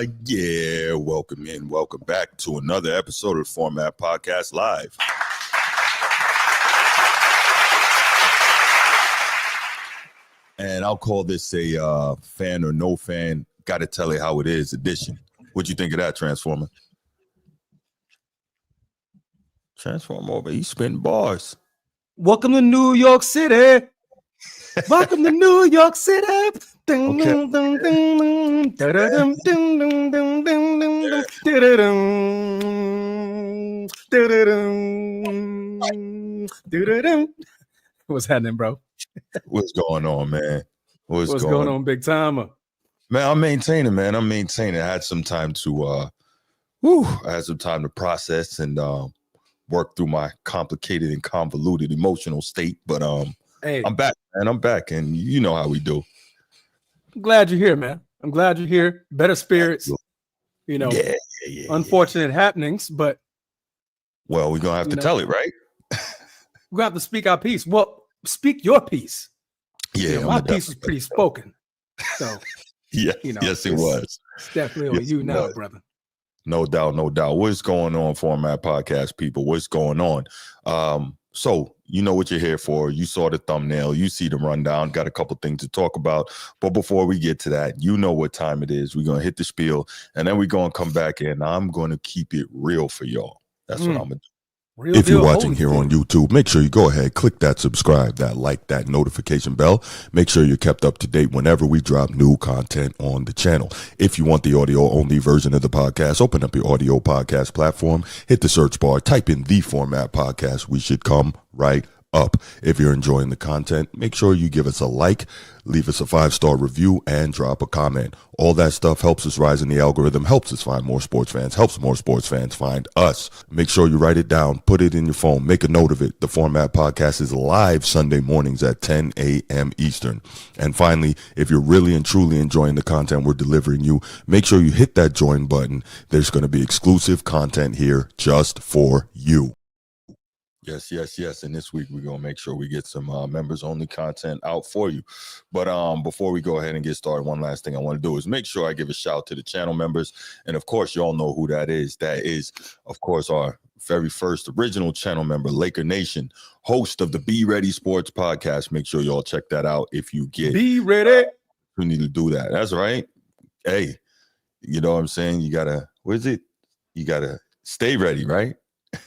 Welcome back to another episode of the Format Podcast Live. And I'll call this a fan or no fan, gotta tell it how it is edition. What'd you think of that, Transformer? Transformer over, he's spitting bars. Welcome to New York City. Welcome to New York City. Okay. What's happening, bro? What's going on, man? What's going on, big timer? Man, I'm maintaining. I had some time to process and work through my complicated and convoluted emotional state. But Hey, I'm back, man. I'm back, and you know how we do. I'm glad you're here, man. I'm glad you're here. Better spirits. You know, unfortunate happenings, but well, we're gonna have to tell it, right? We're gonna have to speak our piece. Well, speak your piece. Yeah, my piece was pretty spoken. So yes, it was. It's definitely on you now, brother. No doubt. What's going on, Format Podcast people? What's going on? So you know what you're here for. You saw the thumbnail. You see the rundown. Got a couple things to talk about. But before we get to that, you know what time it is. We're going to hit the spiel, and then we're going to come back in. I'm going to keep it real for y'all. That's what I'm going to do. If you're watching here on YouTube, make sure you go ahead, click that subscribe, that like, that notification bell. Make sure you're kept up to date whenever we drop new content on the channel. If you want the audio-only version of the podcast, open up your audio podcast platform, hit the search bar, type in The Format Podcast. We should come right up. If you're enjoying the content, make sure you give us a like, leave us a 5-star review, and drop a comment. All that stuff helps us rise in the algorithm, helps us find more sports fans, helps more sports fans find us. Make sure you write it down, put it in your phone, make a note of it. The Format Podcast is live Sunday mornings at 10 a.m. Eastern. And finally, if you're really and truly enjoying the content we're delivering you, make sure you hit that join button. There's going to be exclusive content here just for you. Yes. And this week we're going to make sure we get some members only content out for you. But before we go ahead and get started, one last thing I want to do is make sure I give a shout to the channel members. And of course, you all know who that is. That is, of course, our very first original channel member, Laker Nation, host of the Be Ready Sports Podcast. Make sure you all check that out if you get. Be ready. You need to do that. That's right. Hey, you know what I'm saying? You got to, what is it? You got to stay ready, right?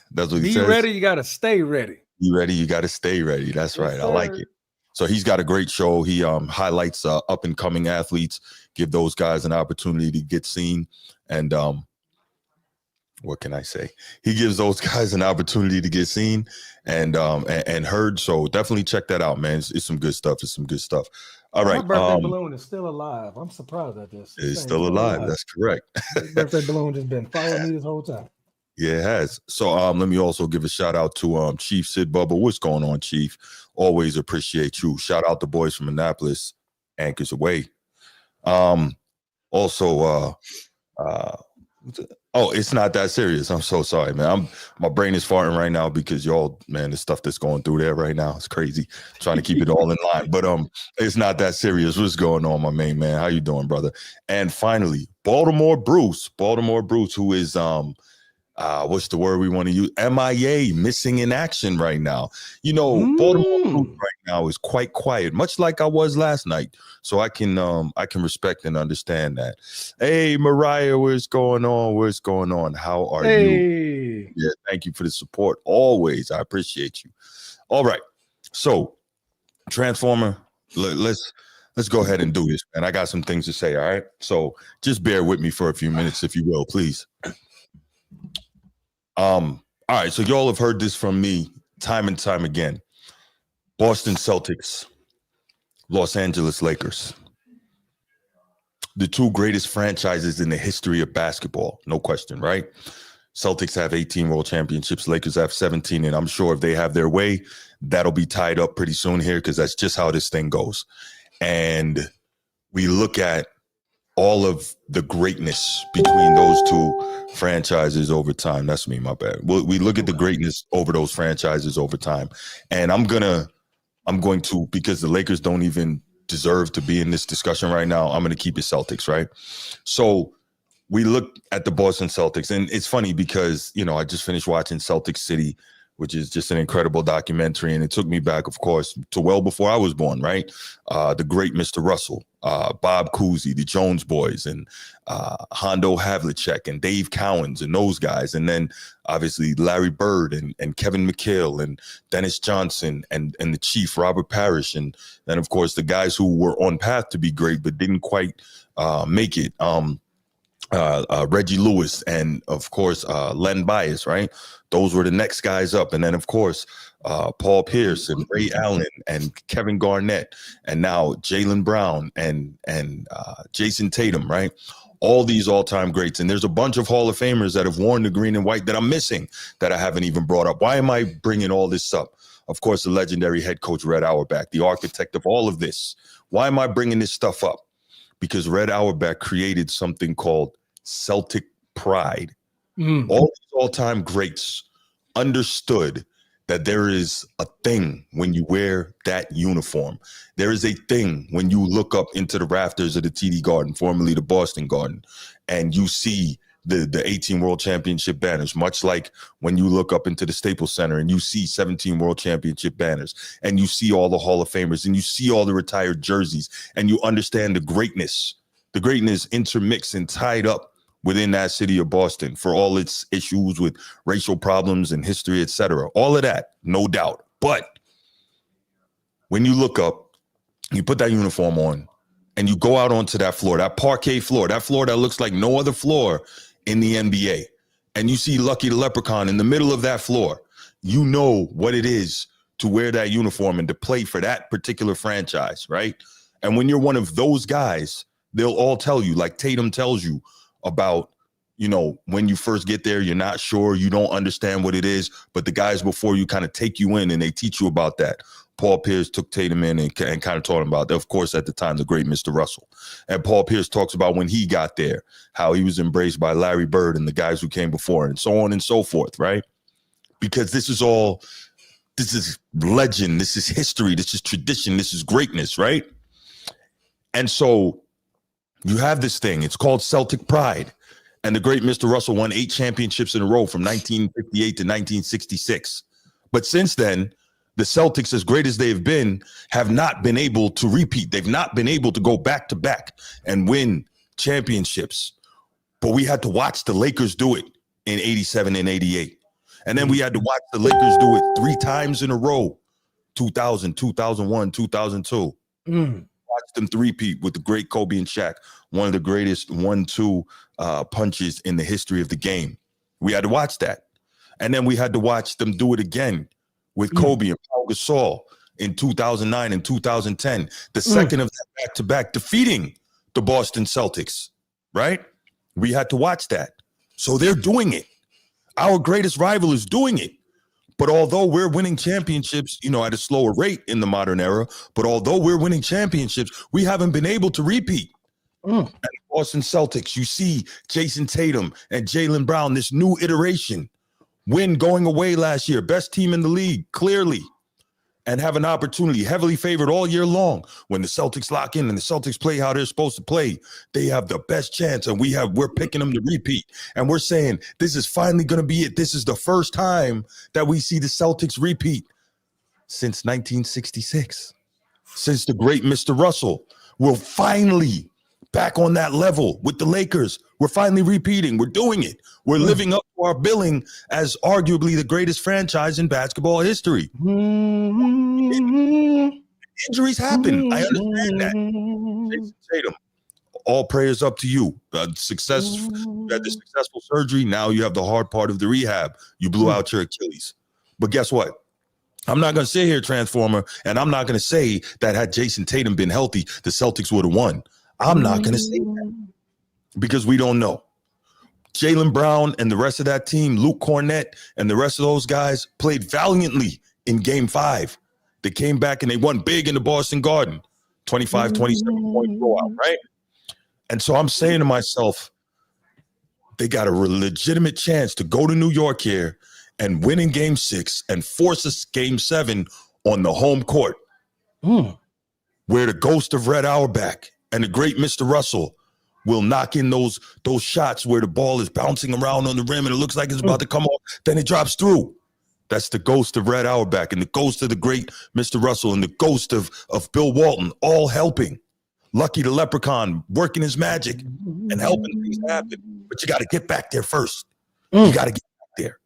That's what he says. Be ready, you got to stay ready. Be ready, you got to stay ready. That's right. I like it. So he's got a great show. He highlights up-and-coming athletes, give those guys an opportunity to get seen. And what can I say? He gives those guys an opportunity to get seen and heard. So definitely check that out, man. It's some good stuff. All right. My birthday balloon is still alive. I'm surprised at this. It's still alive. That's correct. This birthday balloon has been following me this whole time. Yeah, it has. So let me also give a shout out to Chief Sid Bubba. What's going on, Chief? Always appreciate you. Shout out the boys from Annapolis, Anchors Away. Also, it's not that serious. I'm so sorry, man. My brain is farting right now because y'all, man, the stuff that's going through there right now is crazy. Trying to keep it all in line, but it's not that serious. What's going on, my main man? How you doing, brother? And finally, Baltimore Bruce, who is what's the word we want to use? MIA, missing in action right now. You know, Baltimore right now is quite quiet, much like I was last night. So I can respect and understand that. Hey, Mariah, what's going on? How are you? Yeah, thank you for the support. Always. I appreciate you. All right. So, Transformer, let's go ahead and do this, man. I got some things to say, all right? So just bear with me for a few minutes, if you will, please. All right, so y'all have heard this from me time and time again. Boston Celtics, Los Angeles Lakers. The two greatest franchises in the history of basketball, no question, right? Celtics have 18 world championships, Lakers have 17, and I'm sure if they have their way, that'll be tied up pretty soon here because that's just how this thing goes. And we look at all of the greatness between those two franchises over time. That's me, my bad. We look at the greatness over those franchises over time. And I'm going to, because the Lakers don't even deserve to be in this discussion right now, I'm going to keep it Celtics, right? So we look at the Boston Celtics, and it's funny because, I just finished watching Celtic City, which is just an incredible documentary. And it took me back, of course, to well before I was born, right? The great Mr. Russell, Bob Cousy, the Jones boys, and Hondo Havlicek and Dave Cowens and those guys. And then obviously Larry Bird and Kevin McHale and Dennis Johnson and the Chief, Robert Parrish. And then, of course, the guys who were on path to be great but didn't quite make it. Reggie Lewis and, of course, Len Bias, right? Those were the next guys up. And then, of course, Paul Pierce and Ray Allen and Kevin Garnett and now Jaylen Brown and Jason Tatum, right? All these all-time greats. And there's a bunch of Hall of Famers that have worn the green and white that I'm missing that I haven't even brought up. Why am I bringing all this up? Of course, the legendary head coach, Red Auerbach, the architect of all of this. Why am I bringing this stuff up? Because Red Auerbach created something called Celtic pride. All these all-time greats understood that there is a thing when you wear that uniform. There is a thing when you look up into the rafters of the TD Garden, formerly the Boston Garden, and you see the 18 World Championship banners, much like when you look up into the Staples Center and you see 17 World Championship banners and you see all the Hall of Famers and you see all the retired jerseys and you understand the greatness intermixed and tied up within that city of Boston for all its issues with racial problems and history, etc. All of that, no doubt. But when you look up, you put that uniform on and you go out onto that floor, that parquet floor, that floor that looks like no other floor in the NBA, and you see Lucky the Leprechaun in the middle of that floor, you know what it is to wear that uniform and to play for that particular franchise, right? And when you're one of those guys, they'll all tell you, like Tatum tells you about, when you first get there, you're not sure, you don't understand what it is, but the guys before you kind of take you in and they teach you about that. Paul Pierce took Tatum in and kind of taught him about, of course, at the time, the great Mr. Russell. And Paul Pierce talks about when he got there, how he was embraced by Larry Bird and the guys who came before and so on and so forth, right? Because this is legend, this is history, this is tradition, this is greatness, right? And so you have this thing, it's called Celtic pride. And the great Mr. Russell won 8 championships in a row from 1958 to 1966. But since then, the Celtics, as great as they've been, have not been able to repeat. They've not been able to go back to back and win championships. But we had to watch the Lakers do it in 87 and 88. And then we had to watch the Lakers do it 3 times in a row, 2000, 2001, 2002. Watch them three-peat with the great Kobe and Shaq, one of the greatest 1-2 punches in the history of the game. We had to watch that. And then we had to watch them do it again with Kobe and Paul Gasol in 2009 and 2010, the second of that back-to-back, defeating the Boston Celtics, right? We had to watch that. So they're doing it. Our greatest rival is doing it. But although we're winning championships, at a slower rate in the modern era, but although we're winning championships, we haven't been able to repeat. At the Boston Celtics, you see Jason Tatum and Jaylen Brown, this new iteration, win going away last year, best team in the league, clearly, and have an opportunity, heavily favored all year long. When the Celtics lock in and the Celtics play how they're supposed to play, they have the best chance, and we're picking them to repeat. And we're saying, this is finally going to be it. This is the first time that we see the Celtics repeat since 1966, since the great Mr. Russell. We're finally back on that level with the Lakers. We're finally repeating. We're doing it. We're living up to our billing as arguably the greatest franchise in basketball history. Injuries happen. I understand that. Jason Tatum, all prayers up to you. You had the successful surgery. Now you have the hard part of the rehab. You blew out your Achilles. But guess what? I'm not going to sit here, Transformer, and I'm not going to say that had Jason Tatum been healthy, the Celtics would have won. I'm not going to say that because we don't know. Jaylen Brown and the rest of that team, Luke Cornett and the rest of those guys played valiantly in Game 5. They came back and they won big in the Boston Garden, 25, 27-point blowout, right? And so I'm saying to myself, they got a legitimate chance to go to New York here and win in Game 6 and force a Game 7 on the home court, where the ghost of Red Auerbach and the great Mr. Russell will knock in those shots where the ball is bouncing around on the rim and it looks like it's about to come off, then it drops through. That's the ghost of Red Auerbach and the ghost of the great Mr. Russell and the ghost of Bill Walton, all helping. Lucky the Leprechaun working his magic and helping things happen. But you got to get back there first. You got to get back there.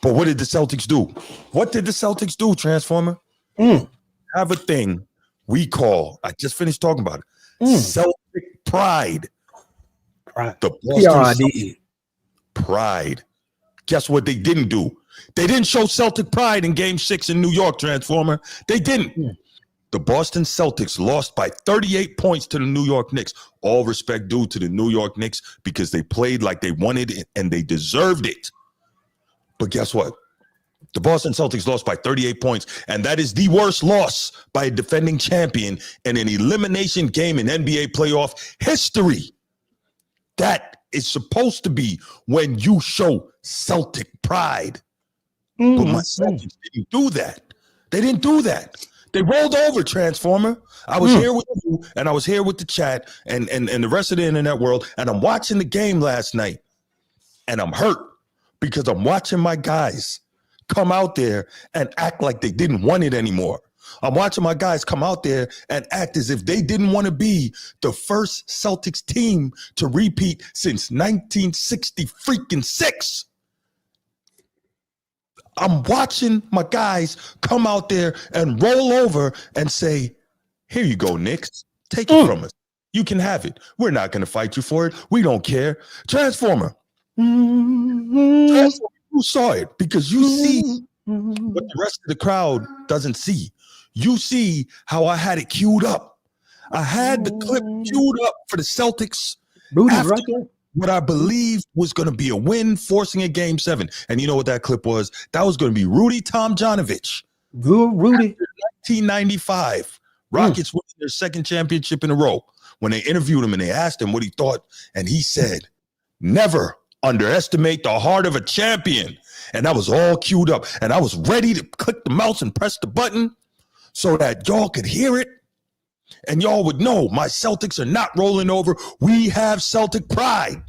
But what did the Celtics do? What did the Celtics do, Transformer? Have a thing we call, I just finished talking about it, Celtic pride. The Boston pride. Guess what they didn't do? They didn't show Celtic pride in Game 6 in New York, Transformer. They didn't. The Boston Celtics lost by 38 points to the New York Knicks. All respect due to the New York Knicks because they played like they wanted it and they deserved it. But guess what? The Boston Celtics lost by 38 points, and that is the worst loss by a defending champion in an elimination game in NBA playoff history. That is supposed to be when you show Celtic pride. But my Celtics didn't do that. They didn't do that. They rolled over, Transformer. I was here with you, and I was here with the chat and the rest of the internet world, and I'm watching the game last night, and I'm hurt because I'm watching my guys come out there and act like they didn't want it anymore. I'm watching my guys come out there and act as if they didn't want to be the first Celtics team to repeat since 1966. I'm watching my guys come out there and roll over and say, here you go, Knicks. Take it from us. You can have it. We're not going to fight you for it. We don't care. Transformer. Transformer, you saw it because you see what the rest of the crowd doesn't see. You see how I had it queued up. I had the clip queued up for the Celtics after what I believe was going to be a win, forcing a Game 7. And you know what that clip was? That was going to be Rudy Tomjanovich. Rudy. 1995. Rockets winning their second championship in a row. When they interviewed him and they asked him what he thought, and he said, never underestimate the heart of a champion. And that was all queued up. And I was ready to click the mouse and press the button so that y'all could hear it. And y'all would know my Celtics are not rolling over. We have Celtic pride.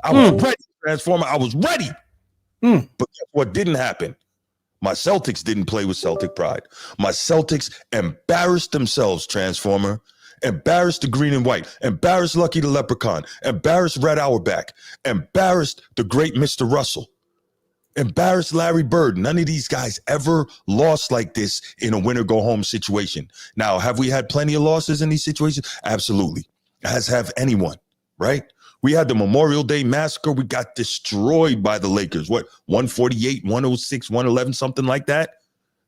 I was ready, Transformer. I was ready. But guess what didn't happen? My Celtics didn't play with Celtic pride. My Celtics embarrassed themselves, Transformer. Embarrassed the green and white. Embarrassed Lucky the Leprechaun. Embarrassed Red Auerbach. Embarrassed the great Mr. Russell. Embarrassed Larry Bird. None of these guys ever lost like this in a win-or-go-home situation. Now, have we had plenty of losses in these situations? Absolutely. As have anyone, right? We had the Memorial Day Massacre. We got destroyed by the Lakers. What, 148, 106, 111, something like that?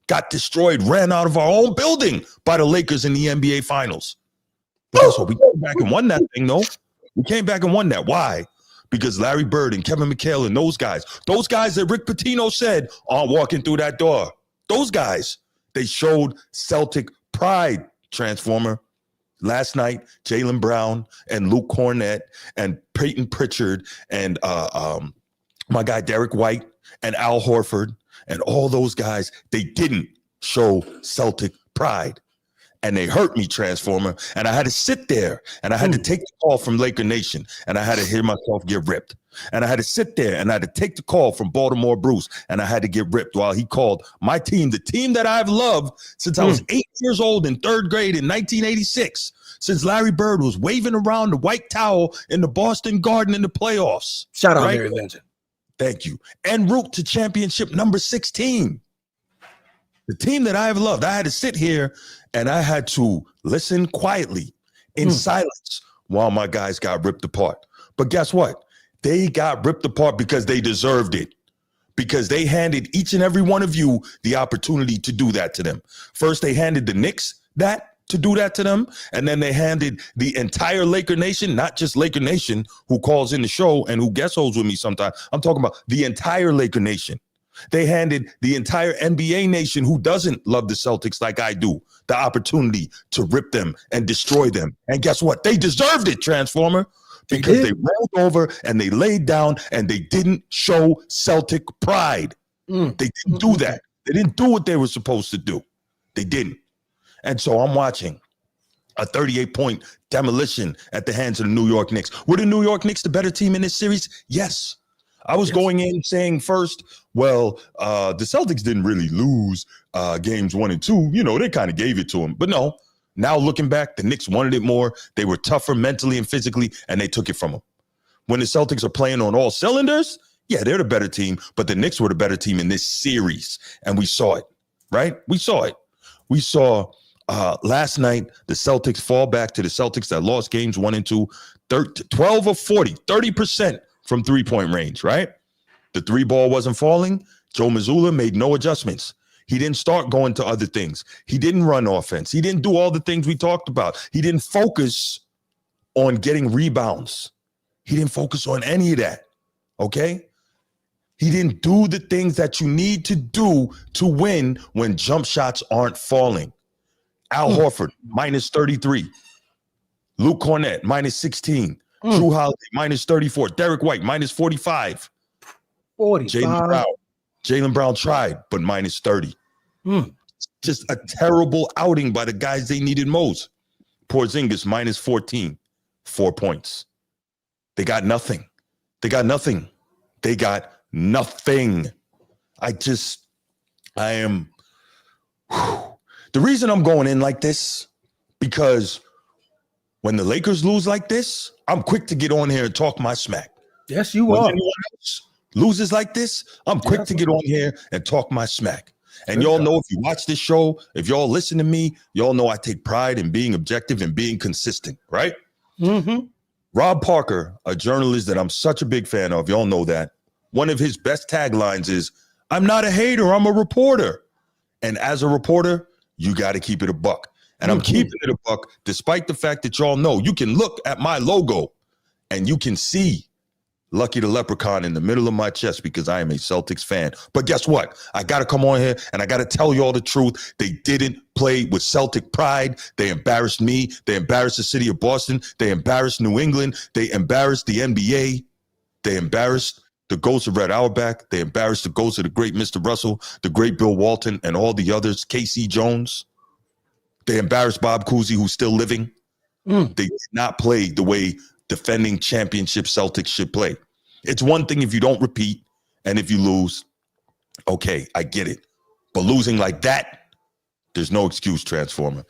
Got destroyed, ran out of our own building by the Lakers in the NBA Finals. But guess what? We came back and won that thing, though. We came back and won that. Why? Because Larry Bird and Kevin McHale and those guys that Rick Pitino said aren't walking through that door. Those guys, they showed Celtic pride, Transformer. Last night, Jaylen Brown and Luke Cornett and Peyton Pritchard and my guy Derek White and Al Horford and all those guys, they didn't show Celtic pride. And they hurt me, Transformer. And I had to sit there and I had to take the call from Laker Nation and I had to hear myself get ripped. And I had to sit there and I had to take the call from Baltimore Bruce and I had to get ripped while he called my team, the team that I've loved since I was 8 years old in third grade in 1986, since Larry Bird was waving around the white towel in the Boston Garden in the playoffs. Shout out, Larry Legend. Thank you. En route to championship number 16. The team that I have loved. I had to sit here and I had to listen quietly in silence while my guys got ripped apart. But guess what? They got ripped apart because they deserved it. Because they handed each and every one of you the opportunity to do that to them. First, they handed the Knicks to do that to them. And then they handed the entire Laker Nation, not just Laker Nation, who calls in the show and who guest hosts with me sometimes. I'm talking about the entire Laker Nation. They handed the entire NBA nation who doesn't love the Celtics like I do the opportunity to rip them and destroy them. And guess what? They deserved it, Transformer, because they rolled over and they laid down and they didn't show Celtic pride. They didn't do that. They didn't do what they were supposed to do. They didn't. And so I'm watching A 38-point demolition at the hands of the New York Knicks. Were the New York Knicks the better team in this series? Yes. I was going in saying first, well, the Celtics didn't really lose games 1 and 2. You know, they kind of gave it to them. But no, now looking back, the Knicks wanted it more. They were tougher mentally and physically, and they took it from them. When the Celtics are playing on all cylinders, yeah, they're the better team, but the Knicks were the better team in this series, and we saw it, right? We saw it. We saw last night the Celtics fall back to the Celtics that lost games 1 and 2, 12 of 40, 30% from three-point range, right? The three ball wasn't falling. Joe Mazzulla made no adjustments. He didn't start going to other things. He didn't run offense. He didn't do all the things we talked about. He didn't focus on getting rebounds. He didn't focus on any of that, okay? He didn't do the things that you need to do to win when jump shots aren't falling. Al Horford, minus 33. Luke Cornett, minus 16. Drew Holiday, minus 34. Derek White, minus 45. 45. Jaylen Brown tried, but minus 30. Just a terrible outing by the guys they needed most. Porzingis, minus 14. 4 points. They got nothing. They got nothing. They got nothing. I am. The reason I'm going in like this, because when the Lakers lose like this, I'm quick to get on here and talk my smack. Yes, you when are. Anyone else loses like this, I'm quick to get on here and talk my smack. And y'all know, if you watch this show, if y'all listen to me, y'all know I take pride in being objective and being consistent, right? Mm-hmm. Rob Parker, a journalist that I'm such a big fan of, y'all know that. One of his best taglines is, "I'm not a hater, I'm a reporter." And as a reporter, you got to keep it a buck. And I'm keeping it a buck, despite the fact that y'all know you can look at my logo and you can see Lucky the Leprechaun in the middle of my chest, because I am a Celtics fan. But guess what? I got to come on here and I got to tell you all the truth. They didn't play with Celtic pride. They embarrassed me. They embarrassed the city of Boston. They embarrassed New England. They embarrassed the NBA. They embarrassed the ghost of Red Auerbach. They embarrassed the ghost of the great Mr. Russell, the great Bill Walton, and all the others, Casey Jones. They embarrassed Bob Cousy, who's still living. They did not play the way defending championship Celtics should play. It's one thing if you don't repeat, and if you lose, okay, I get it. But losing like that, there's no excuse, Transformer.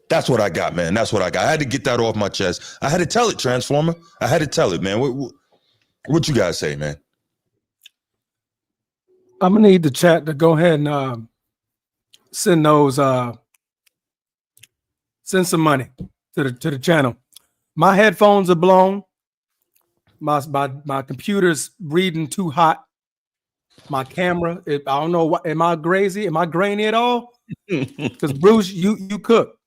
That's what I got, man. That's what I got. I had to get that off my chest. I had to tell it, Transformer. I had to tell it, man. What you guys say, man? I'm gonna need the chat to go ahead and send some money to the channel. My headphones are blown. My computer's reading too hot. My camera, I don't know what. Am I crazy? Am I grainy at all? Because Bruce, you cook,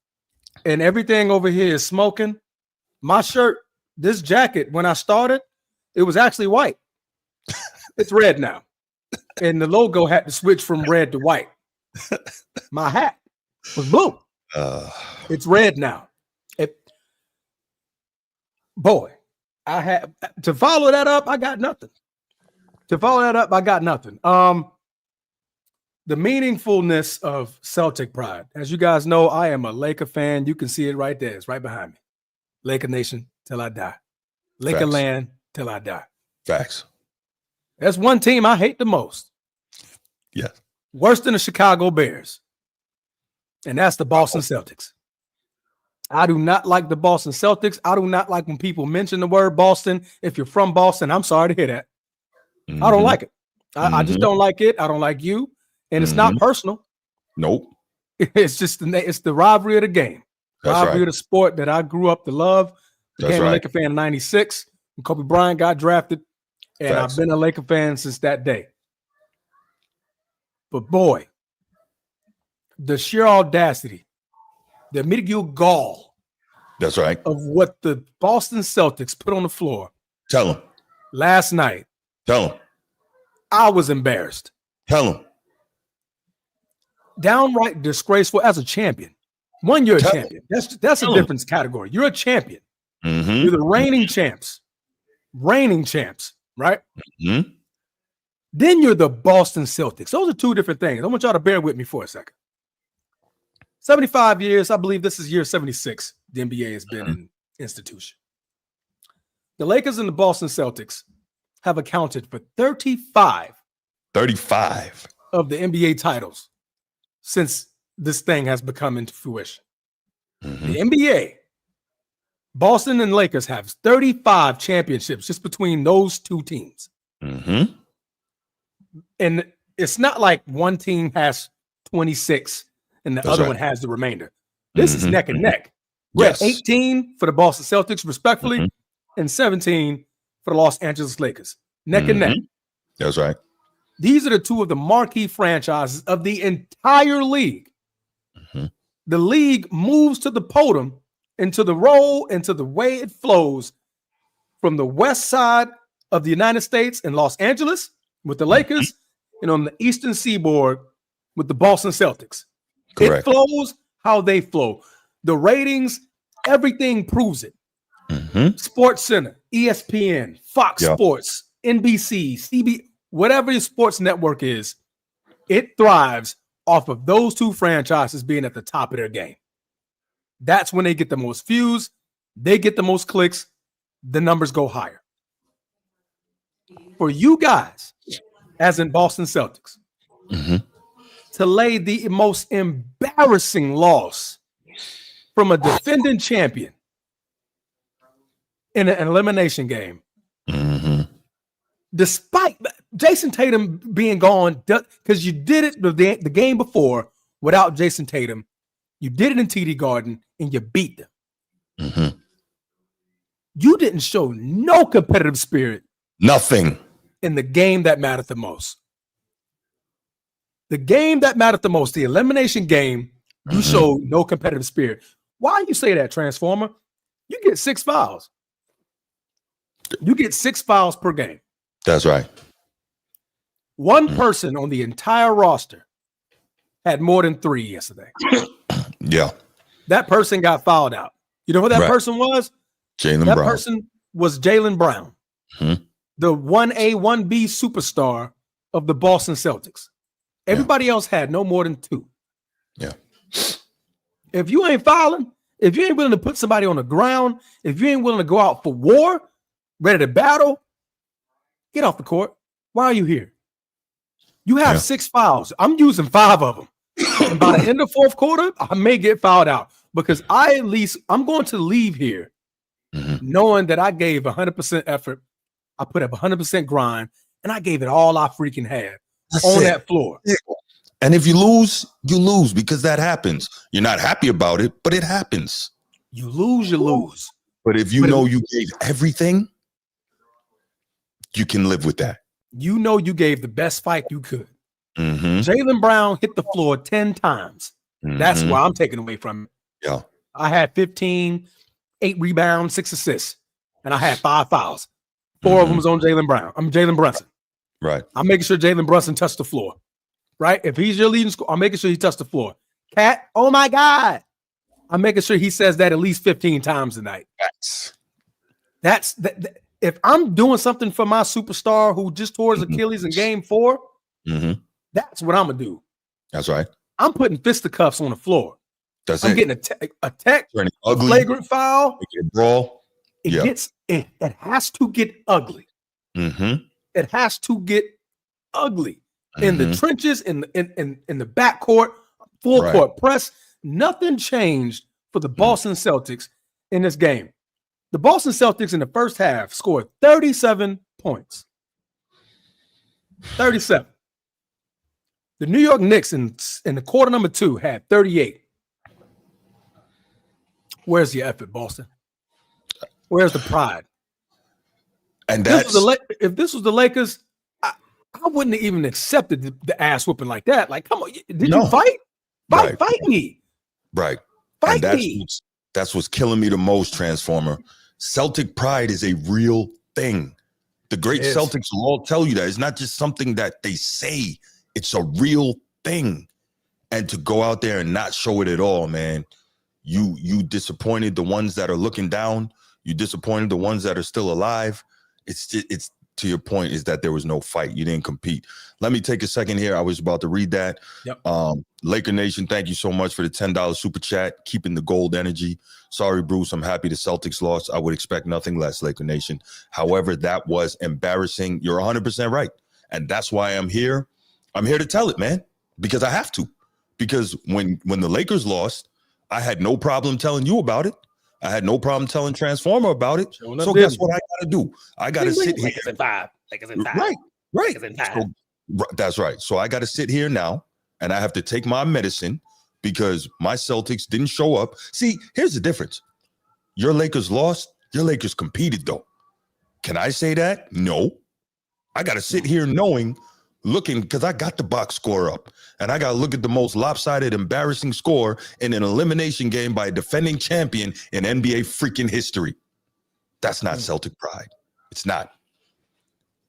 and everything over here is smoking. My shirt, this jacket, when I started, it was actually white. It's red now, and the logo had to switch from red to white. My hat was blue. It's red now. Boy, I had to follow that up. I got nothing. The meaningfulness of Celtic pride. As you guys know, I am a Laker fan. You can see it right there. It's right behind me. Laker Nation till I die. Laker land till I die. Facts. That's one team I hate the most. Yeah. Worse than the Chicago Bears. And that's the Boston Celtics. I do not like the Boston Celtics. I do not like when people mention the word Boston. If you're from Boston, I'm sorry to hear that. I don't like it. I just don't like it. I don't like you. And it's not personal. Nope. It's just it's the rivalry of the game. Rivalry of the sport that I grew up to love. Became a Laker fan in 96 when Kobe Bryant got drafted. And I've been a Laker fan since that day. But boy, the sheer audacity, the medial gall. That's right. Of what the Boston Celtics put on the floor. Tell them. Last night. Tell them. I was embarrassed. Tell them. Downright disgraceful as a champion. One, you're a champion. That's a difference category. You're a champion. You're the reigning champs. Right? Then you're the Boston Celtics. Those are two different things. I want y'all to bear with me for a second. 75 years. I believe this is year 76. the NBA has been an institution. The Lakers and the Boston Celtics have accounted for 35 of the NBA titles since this thing has become into fruition. The NBA, Boston and Lakers have 35 championships just between those two teams. And it's not like one team has 26 and the other one has the remainder. This is neck and neck. We're at 18 for the Boston Celtics, respectfully, and 17 for the Los Angeles Lakers. Neck and neck. That's right. These are the two of the marquee franchises of the entire league. The league moves to the podium into the role, into the way it flows from the west side of the United States in Los Angeles with the Lakers and on the eastern seaboard with the Boston Celtics. Correct. It flows how they flow. The ratings, everything proves it. Sports Center, ESPN, Fox Sports, NBC, CB, whatever your sports network is, it thrives off of those two franchises being at the top of their game. That's when they get the most views, they get the most clicks, the numbers go higher. For you guys, as in Boston Celtics, to lay the most embarrassing loss from a defending champion in an elimination game, despite Jason Tatum being gone, because you did it the game before without Jason Tatum, you did it in TD Garden and you beat them. You didn't show no competitive spirit. Nothing. In the game that mattered the most. The game that mattered the most, the elimination game, you showed no competitive spirit. Why you say that, Transformer? You get 6 fouls. You get 6 fouls per game. That's right. One person on the entire roster had more than 3 yesterday. Yeah. That person got fouled out. You know who that person was? Jaylen Brown. That person was Jaylen Brown, the 1A, 1B superstar of the Boston Celtics. Everybody else had no more than 2. Yeah. If you ain't fouling, if you ain't willing to put somebody on the ground, if you ain't willing to go out for war, ready to battle, get off the court. Why are you here? You have 6 fouls. I'm using 5 of them. And by the end of fourth quarter, I may get fouled out because I'm going to leave here knowing that I gave 100% effort. I put up 100% grind, and I gave it all I freaking had that floor. And if you lose, you lose because that happens. You're not happy about it, but it happens. You lose, you lose. But if you know you gave everything, you can live with that. You know you gave the best fight you could. Jaylen Brown hit the floor 10 times. That's why I'm taking away from it. Yeah. I had 15, 8 rebounds, 6 assists, and I had 5 fouls. 4 of them was on Jaylen Brown. I'm Jalen Brunson. Right. I'm making sure Jalen Brunson touched the floor. Right? If he's your leading scorer, I'm making sure he touched the floor. Cat, oh my God. I'm making sure he says that at least 15 times tonight. That's if I'm doing something for my superstar who just tore his Achilles in game 4, that's what I'm gonna do. That's right. I'm putting fisticuffs on the floor. I'm getting a tech, ugly, flagrant foul. Brawl. It has to get ugly. It has to get ugly in the trenches, in the backcourt, full court press. Nothing changed for the Boston Celtics in this game. The Boston Celtics in the first half scored 37 points. 37. The New York Knicks in the quarter number 2 had 38. Where's your effort, Boston? Where's the pride? And if this was the Lakers, I wouldn't have even accepted the ass whooping like that. Like, come on, did you fight? Fight me. Right. Fight me. That's what's killing me the most, Transformer. Celtic pride is a real thing. The great Celtics will all tell you that. It's not just something that they say. It's a real thing. And to go out there and not show it at all, man, you disappointed the ones that are looking down. You disappointed the ones that are still alive. It's to your point is that there was no fight. You didn't compete. Let me take a second here. I was about to read that. Yep. Laker Nation, thank you so much for the $10 super chat, keeping the gold energy. Sorry, Bruce, I'm happy the Celtics lost. I would expect nothing less, Laker Nation. However, that was embarrassing. You're 100% right. And that's why I'm here. I'm here to tell it, man, because I have to. Because when the Lakers lost, I had no problem telling you about it. I had no problem telling Transformer about it. So guess what I got to do? I got to sit here. Lakers in five. Right. Lakers in five. So, that's right. So I got to sit here now, and I have to take my medicine because my Celtics didn't show up. See, here's the difference. Your Lakers lost. Your Lakers competed, though. Can I say that? No. I got to sit here knowing, looking, because I got the box score up, and I got to look at the most lopsided, embarrassing score in an elimination game by a defending champion in NBA freaking history. That's not Celtic pride. It's not.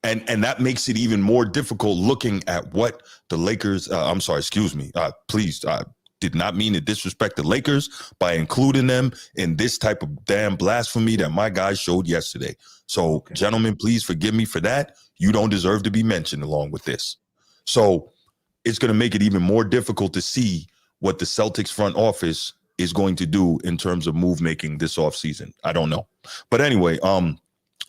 And that makes it even more difficult looking at what the Lakers, please, I did not mean to disrespect the Lakers by including them in this type of damn blasphemy that my guys showed yesterday. So, gentlemen, please forgive me for that. You don't deserve to be mentioned along with this. So it's going to make it even more difficult to see what the Celtics front office is going to do in terms of move making this offseason. I don't know. But anyway,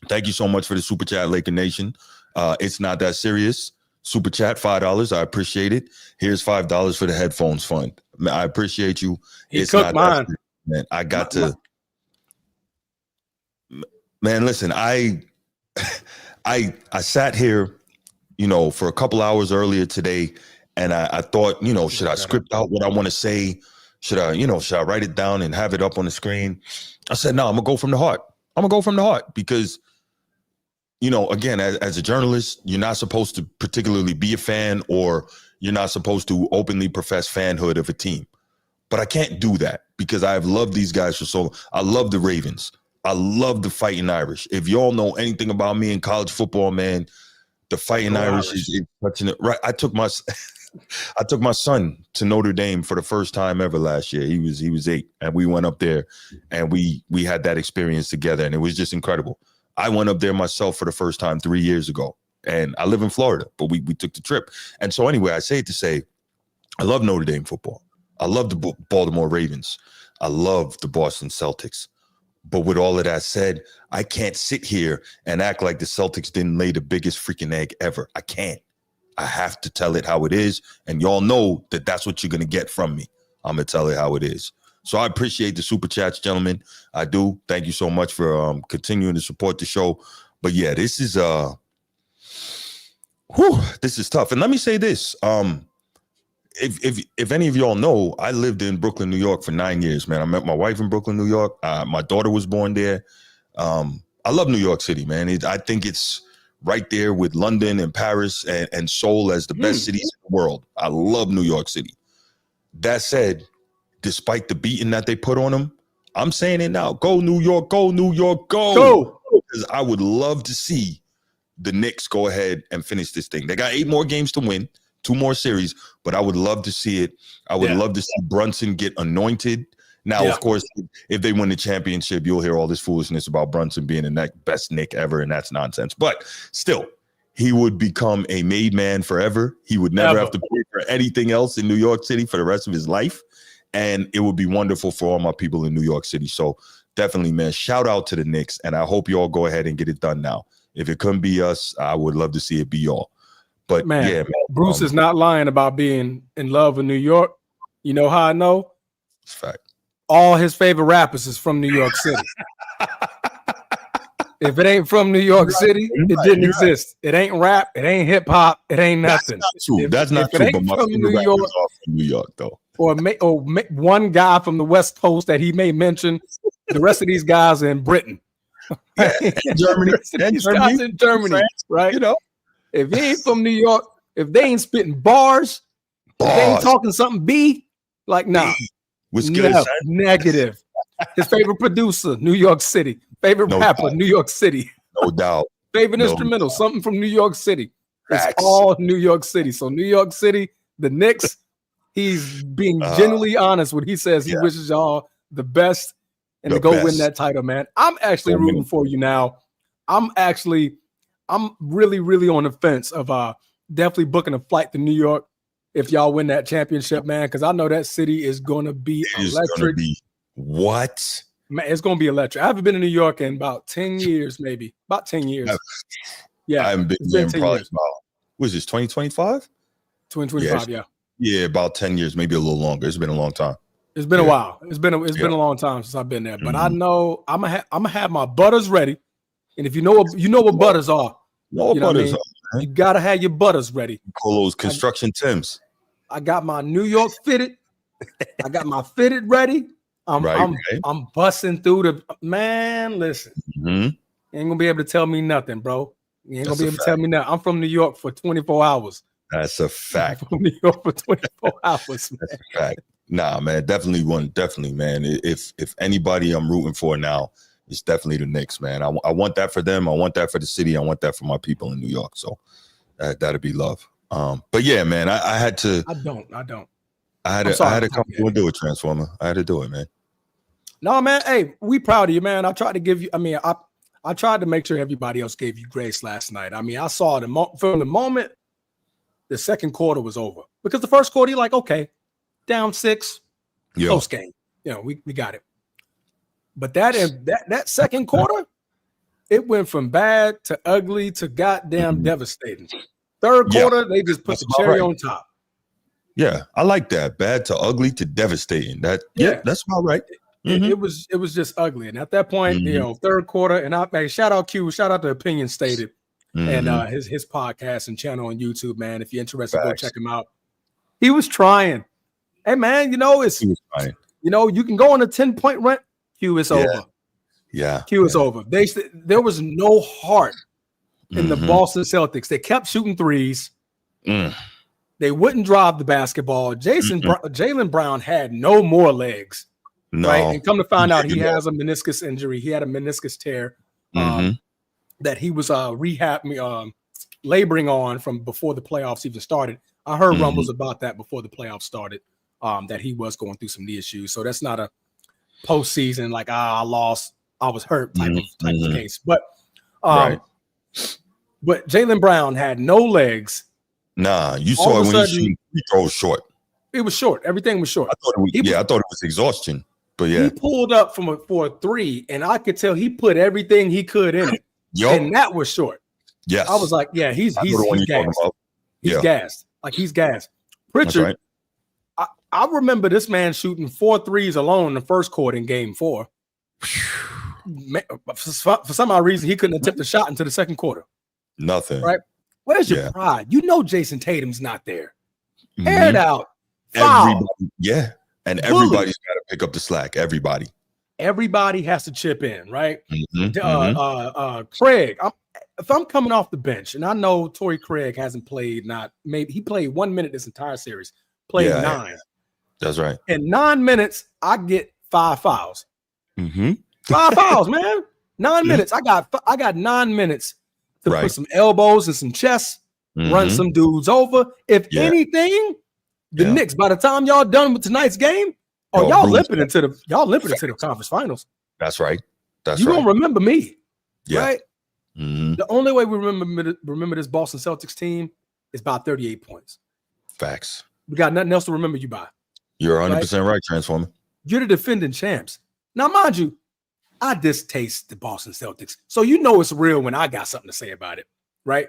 thank you so much for the super chat, Laker Nation. It's not that serious. Super chat, $5. I appreciate it. Here's $5 for the headphones fund. I appreciate you. It's not mine. Serious, man. I got to. Man, listen. I sat here, for a couple hours earlier today, and I thought, should I script out what I want to say? Should I write it down and have it up on the screen? I said, no, I'm gonna go from the heart. Because, again, as a journalist, you're not supposed to particularly be a fan, or you're not supposed to openly profess fanhood of a team. But I can't do that because I've loved these guys for so long. I love the Ravens. I love the Fighting Irish. If y'all know anything about me in college football, man, the Fighting Irish is touching it. Right. I took my son to Notre Dame for the first time ever last year. He was 8, and we went up there, and we had that experience together, and it was just incredible. I went up there myself for the first time 3 years ago, and I live in Florida, but we took the trip. And so anyway, I say it to say, I love Notre Dame football. I love the Baltimore Ravens. I love the Boston Celtics. But with all of that said, I can't sit here and act like the Celtics didn't lay the biggest freaking egg ever. I can't. I have to tell it how it is. And y'all know that that's what you're going to get from me. I'm going to tell it how it is. So I appreciate the super chats, gentlemen. I do. Thank you so much for continuing to support the show. But yeah, this is tough. And let me say this. If any of y'all know, I lived in Brooklyn, New York for 9 years, man. I met my wife in Brooklyn, New York. My daughter was born there. I love New York City, man. I think it's right there with London and Paris and Seoul as the best cities in the world. I love New York City. That said, despite the beating that they put on them, I'm saying it now. Go New York, go New York, go. Because I would love to see the Knicks go ahead and finish this thing. They got 8 more games to win, 2 more series, but I would love to see it. I would love to see Brunson get anointed. Now, of course, if they win the championship, you'll hear all this foolishness about Brunson being the best Knick ever, and that's nonsense. But still, he would become a made man forever. He would never have to pay for anything else in New York City for the rest of his life. And it would be wonderful for all my people in New York City. So definitely, man, shout out to the Knicks. And I hope you all go ahead and get it done now. If it couldn't be us, I would love to see it be y'all. But man, yeah, man, Bruce is not lying about being in love with New York. You know how I know? It's a fact. All his favorite rappers is from New York City. If it ain't from New York City, it didn't exist. It ain't rap. It ain't hip hop. It ain't nothing. That's not true. But my favorite rappers are from New York, though. Or one guy from the West Coast that he may mention. The rest of these guys are in Britain. Yeah, and Germany. Guys in Germany, France, right? If he ain't from New York, if they ain't spitting bars, if they ain't talking something nah. No, negative. His favorite producer, New York City. Favorite rapper, New York City. No doubt. Favorite instrumental, something from New York City. It's all New York City. So New York City, the Knicks, he's being genuinely honest when he says he wishes y'all the best and to go win that title, man. I'm actually rooting for you now. I'm actually I'm really, really on the fence of definitely booking a flight to New York if y'all win that championship, man, because I know that city is going to be electric. What? Man, it's going to be electric. I haven't been to New York in about 10 years, maybe. About 10 years. Yeah. I haven't been there in probably about, what is this, 2025? 2025, yeah. Yeah, about 10 years, maybe a little longer. It's been a long time. It's been a while. It's been a long time since I've been there. But I know I'm gonna have my butters ready. And if you know what butters are. You gotta have your butters ready. Call those construction Tims. I got my New York fitted. I got my fitted ready. I'm busting through the man. Listen, you ain't gonna be able to tell me nothing, bro. You ain't gonna be able to tell me nothing. I'm from New York for 24 hours. That's a fact. I'm from New York for 24 hours, man. That's a fact. Nah, man, definitely, man. If anybody I'm rooting for now, it's definitely the Knicks, man. I want that for them. I want that for the city. I want that for my people in New York. So that'd be love. But yeah, man, I had to. I don't. I had to come and do it, Transformer. I had to do it, man. No, man. Hey, we proud of you, man. I tried to give you. I mean, I tried to make sure everybody else gave you grace last night. I mean, I saw from the moment the second quarter was over, because the first quarter, you're like, okay, down 6, close game. We got it. But that second quarter, it went from bad to ugly to goddamn devastating. Third quarter, they just put the cherry on top. Yeah, I like that. Bad to ugly to devastating. That's about right. It was just ugly. And at that point, third quarter, and shout out Q, shout out to Opinion Stated and his podcast and channel on YouTube, man. If you're interested, go check him out. He was trying. Hey, man, he was trying. You can go on a 10-point run. Q is over. Yeah. Q is over. There was no heart in the Boston Celtics. They kept shooting threes. They wouldn't drive the basketball. Jaylen Brown had no more legs. No. Right? And come to find out, he has a meniscus injury. He had a meniscus tear that he was laboring on from before the playoffs even started. I heard rumbles about that before the playoffs started, that he was going through some knee issues. So that's not a postseason like I lost, I was hurt type of case. But but Jaylen Brown had no legs. Nah, you saw it when he throws short. It was short. Everything was short. I thought it was exhaustion. But yeah, he pulled up for a 3, and I could tell he put everything he could in it. And that was short. Yes, I was like, yeah, he's gassed. He's gassed. Like, he's gassed. Pritchard, I remember this man shooting 4 threes alone in the first quarter in game 4. For some odd reason, he couldn't attempt a shot into the second quarter. Nothing. Right? What is your pride? Jason Tatum's not there. Air it out. Foul. Everybody, and everybody's got to pick up the slack. Everybody has to chip in, right? Craig, if I'm coming off the bench, and I know Torrey Craig hasn't played, he played 1 minute this entire series, played 9. That's right. In 9 minutes, I get 5 fouls. 5 fouls, man. 9 minutes. I got 9 minutes to put some elbows and some chests, run some dudes over. If anything, the Knicks, by the time y'all done with tonight's game, y'all limping into the conference finals. That's right. You don't remember me, right? The only way we remember this Boston Celtics team is by 38 points. Facts. We got nothing else to remember you by. You're 100% right, Transformer. You're the defending champs. Now, mind you, I distaste the Boston Celtics, so it's real when I got something to say about it, right?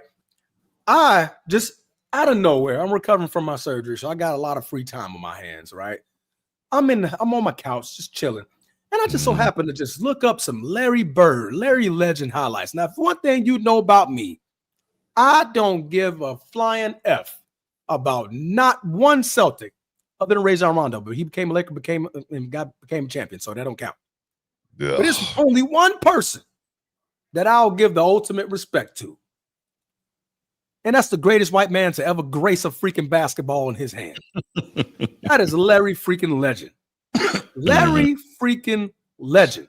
I just out of nowhere, I'm recovering from my surgery, so I got a lot of free time on my hands, right? I'm on my couch just chilling, and I just so happen to just look up some Larry Legend highlights. Now, for one thing you know about me, I don't give a flying F about not one Celtic other than Rajon Rondo, but he became a Laker, became a champion, so that don't count. Yeah. But there's only one person that I'll give the ultimate respect to. And that's the greatest white man to ever grace a freaking basketball in his hand. That is Larry freaking Legend. Larry freaking Legend.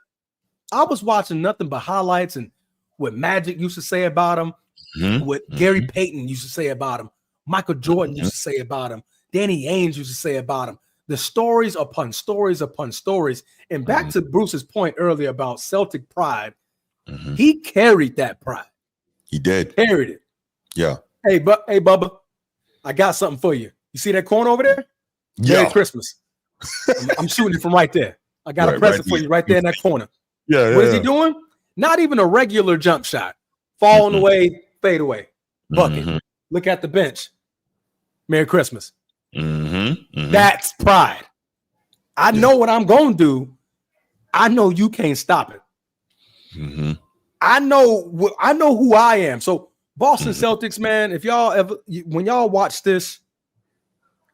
I was watching nothing but highlights and what Magic used to say about him, what Gary Payton used to say about him, Michael Jordan used to say about him, Danny Ainge used to say about him. The stories upon stories upon stories. And back to Bruce's point earlier about Celtic pride, he carried that pride. He did. Carried it. Yeah. Hey, Bubba, I got something for you. You see that corner over there? Yeah. Merry Christmas. I'm shooting it from right there. I got a present for you right there in that corner. Yeah. What is he doing? Not even a regular jump shot. Falling away, fade away. Bucket. Look at the bench. Merry Christmas. That's pride. I know what I'm going to do. I know you can't stop it. I know who I am. So Boston Celtics, man, if y'all when y'all watch this,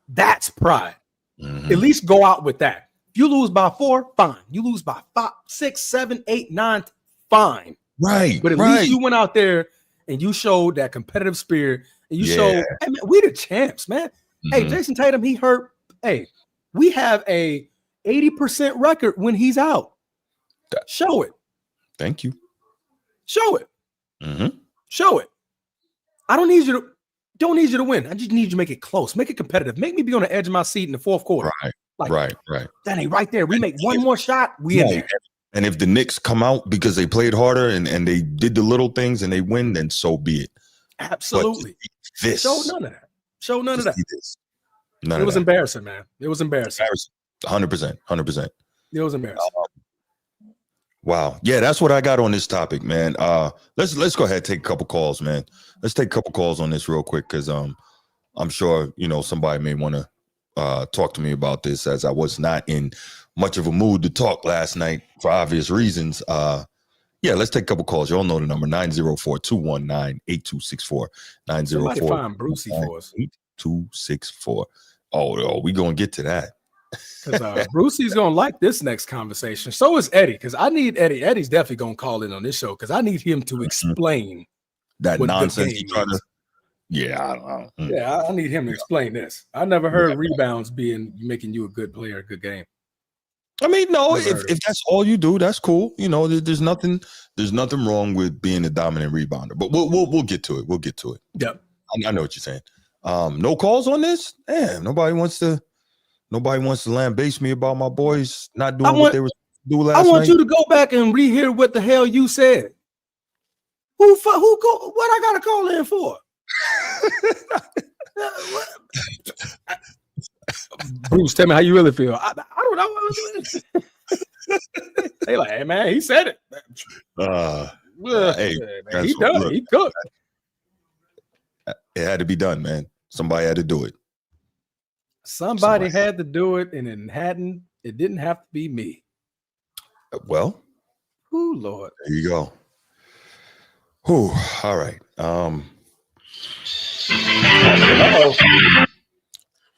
that's pride. At least go out with that. If you lose by 4, fine. You lose by 5, 6, 7, 8, 9, fine. Right. But at least you went out there and you showed that competitive spirit. And you showed, hey, man, we the champs, man. Hey, Jason Tatum, he hurt. Hey, we have a 80% record when he's out. Show it. Thank you. Show it. Show it. I don't need you to win. I just need you to make it close. Make it competitive. Make me be on the edge of my seat in the fourth quarter. Right. That ain't right there. We make one more shot, we in there. And if the Knicks come out because they played harder and they did the little things and they win, then so be it. Absolutely. Show none of that. Show none of that. It was embarrassing, man. It was embarrassing. 100%. It was embarrassing. Wow. Yeah, that's what I got on this topic, man. Let's go ahead and take a couple calls, man. Let's take a couple calls on this real quick because I'm sure somebody may want to talk to me about this, as I was not in much of a mood to talk last night for obvious reasons. Yeah, let's take a couple calls. You all know the number 904-219-8264. 904. Somebody find Brucey for us. 8264. Oh, we gonna get to that. Because Brucey's gonna like this next conversation. So is Eddie. Because I need Eddie. Eddie's definitely gonna call in on this show because I need him to explain that nonsense he tried to. Yeah, I don't know. Yeah, I need him to explain this. I never heard rebounds making you a good player, a good game. I mean, no, if that's all you do, that's cool. There's nothing wrong with being a dominant rebounder. But we'll get to it. We'll get to it. Yep. I know what you're saying. No calls on this? Damn, nobody wants to lambaste me about my boys not doing what they were doing last night. I want you to go back and rehear what the hell you said. What I gotta call in for? Bruce, tell me how you really feel. I don't know. They like, hey man, he said it. Hey, man, he done. He cooked. It had to be done, man. Somebody had to do it. Somebody had to do it, and it didn't have to be me. Well, oh Lord, there you go. Whew, all right.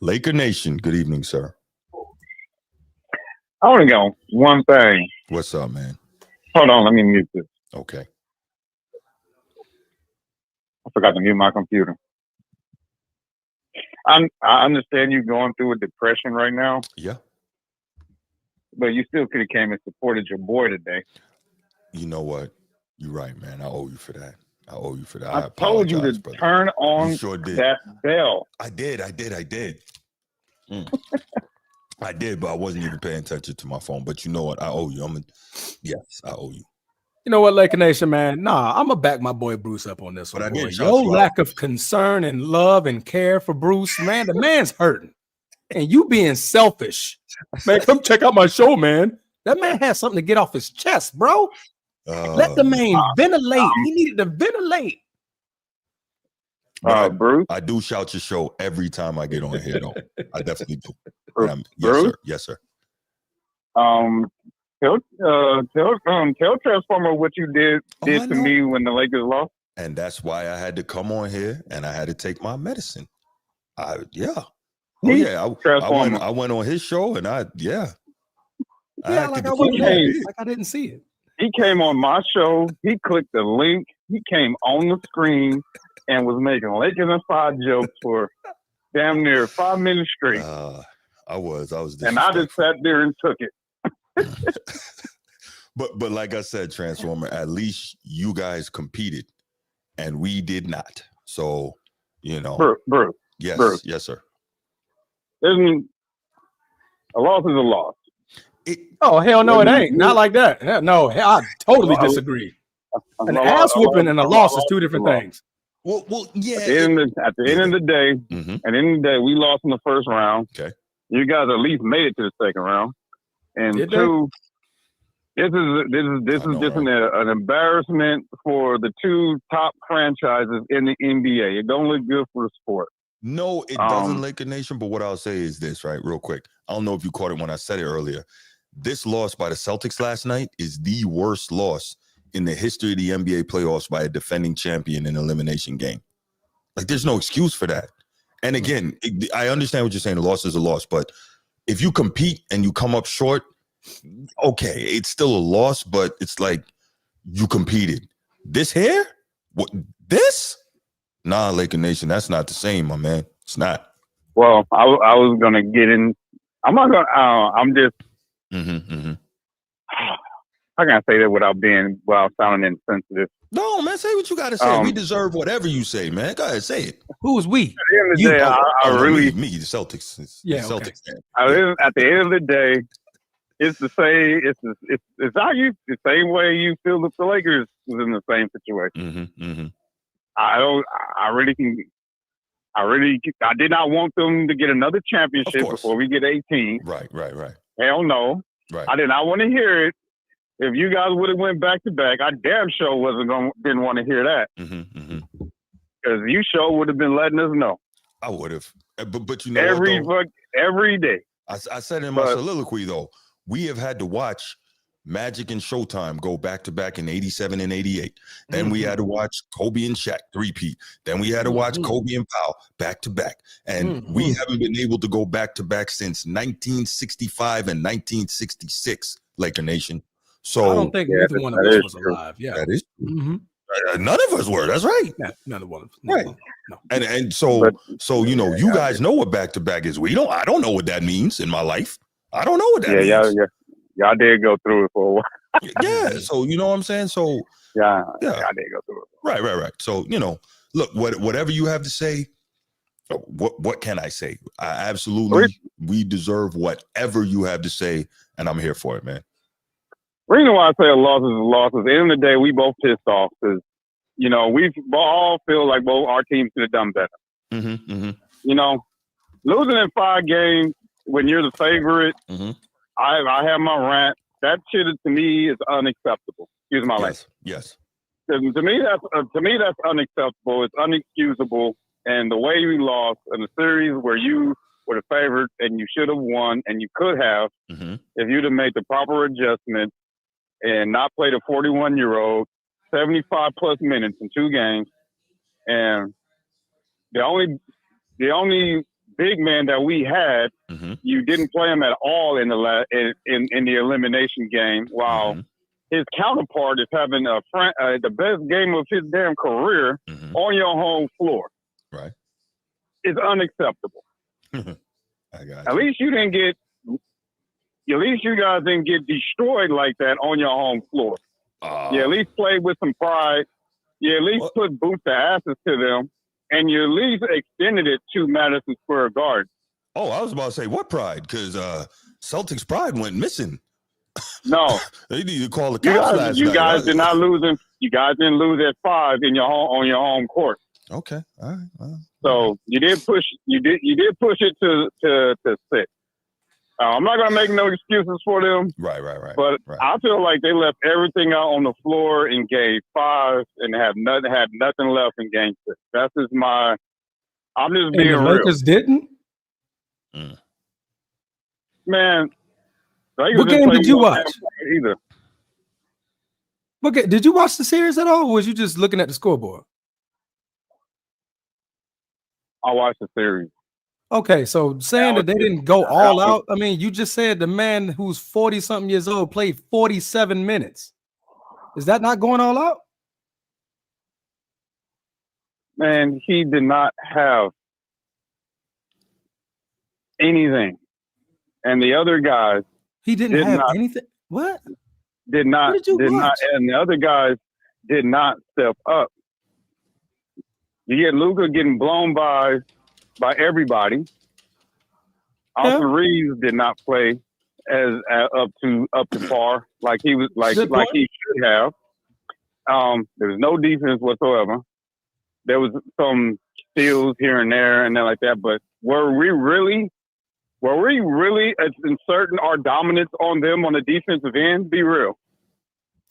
Laker Nation, good evening, sir. I want to go one thing. What's up, man? Hold on, let me mute this. Okay. I forgot to mute my computer. I understand you going through a depression right now. Yeah. But you still could have came and supported your boy today. You know what? You're right, man. I owe you for that. I told you to turn on that bell. I did. I did, but I wasn't even paying attention to my phone. But you know what? I owe you. Yes, I owe you. You know what, Laker Nation, man? Nah, I'm going to back my boy Bruce up on this one. Your lack of concern and love and care for Bruce, man, the man's hurting. And you being selfish. Man, come check out my show, man. That man has something to get off his chest, bro. Let the man ventilate. He needed to ventilate. Bruce? I do shout your show every time I get on here, though. I definitely do. Bruce? Yes, sir. Tell Transformer what you did to me when the Lakers lost. And that's why I had to come on here and I had to take my medicine. I went on his show and I didn't see it. He came on my show. He clicked the link. He came on the screen and was making Lakers inside jokes for damn near 5 minutes straight. I was, and I just sat there and took it. But like I said, Transformer, at least you guys competed and we did not. So, Bruce. Yes, Bruce. Yes, sir. A loss is a loss. Oh, hell no, it ain't. Not like that. No, I totally disagree. An ass whooping and a loss is two different things. Well, yeah. At the end of the day, we lost in the first round. Okay. You guys at least made it to the second round. And Did two, this is just an embarrassment for the two top franchises in the NBA. It don't look good for the sport. No, it doesn't, Laker Nation. But what I'll say is this, right, real quick. I don't know if you caught it when I said it earlier. This loss by the Celtics last night is the worst loss in the history of the NBA playoffs by a defending champion in an elimination game. Like, there's no excuse for that. And again, I understand what you're saying. A loss is a loss, but if you compete and you come up short, okay, it's still a loss, but it's like you competed. This here? What? This? Nah, Laker Nation, that's not the same, my man. It's not. Well, I was gonna get in. I'm not gonna. I'm just. How can I say that without sounding insensitive? No, man, say what you got to say. We deserve whatever you say, man. Go ahead, say it. Who is we? At the end of the day, I really me, the Celtics. Yeah, the Celtics. Okay. At the end of the day, it's the same. It's how you the same way you feel that the Lakers was in the same situation. I did not want them to get another championship before we get 18. Right. Hell no. Right. I did not want to hear it. If you guys would have went back to back, I damn sure didn't want to hear that. Because you sure would have been letting us know. I would have. But you know every day. I said in my soliloquy, though, we have had to watch Magic and Showtime go back to back in 87 and 88. Then we had to watch Kobe and Shaq three-peat. Then we had to watch Kobe and Powell back to back. And we haven't been able to go back to back since 1965 and 1966, Laker Nation. So I don't think either one of us was alive. Yeah, that is true. None of us were. That's right. Yeah, none of us. Right. No. And so you know, you guys know what back to back is. I don't know what that means in my life. I don't know what that means. Y'all did go through it for a while. Yeah. So you know what I'm saying? So yeah, I did go through it. Right. So, you know, look, whatever you have to say, what can I say? We deserve whatever you have to say, and I'm here for it, man. The reason why I say a loss is a loss is at the end of the day, we both pissed off because, you know, we all feel like both our teams could have done better. You know, losing in 5 games when you're the favorite, I have my rant. That shit to me is unacceptable. Excuse my language. Yes. To me, that's unacceptable. It's unexcusable. And the way we lost in a series where you were the favorite and you should have won and you could have, if you'd have made the proper adjustments and not played a 41-year-old 75 plus minutes in 2 games, and the only big man that we had, you didn't play him at all in the in the elimination game. While his counterpart is having the best game of his damn career on your home floor. Right, it's unacceptable. I got At least you didn't get. At least you guys didn't get destroyed like that on your home floor. You at least played with some pride. You at least put boots to asses to them. And you at least extended it to Madison Square Garden. Oh, I was about to say, what pride? Because Celtics pride went missing. No. They need to call the cops last night. You guys did not lose. You guys didn't lose at 5 on your home court. Okay. All right. So you did push. You did push it to 6. I'm not gonna make no excuses for them. Right. But I feel like they left everything out on the floor in Game 5 and had nothing left in Game 6. That's just my. I'm just being real. The Lakers didn't. Man, what game did you watch? Either. Okay, did you watch the series at all, or was you just looking at the scoreboard? I watched the series. Okay, so saying that they didn't go all out, I mean, you just said the man who's 40-something years old played 47 minutes. Is that not going all out? Man, he did not have anything. And the other guys he didn't have anything. What? And the other guys did not step up. You get Luka getting blown by everybody. Austin Reeves did not play as up to par like he was like he should have. There was no defense whatsoever. There was some steals here and there and then like that, but were we really inserting our dominance on them on the defensive end? Be real.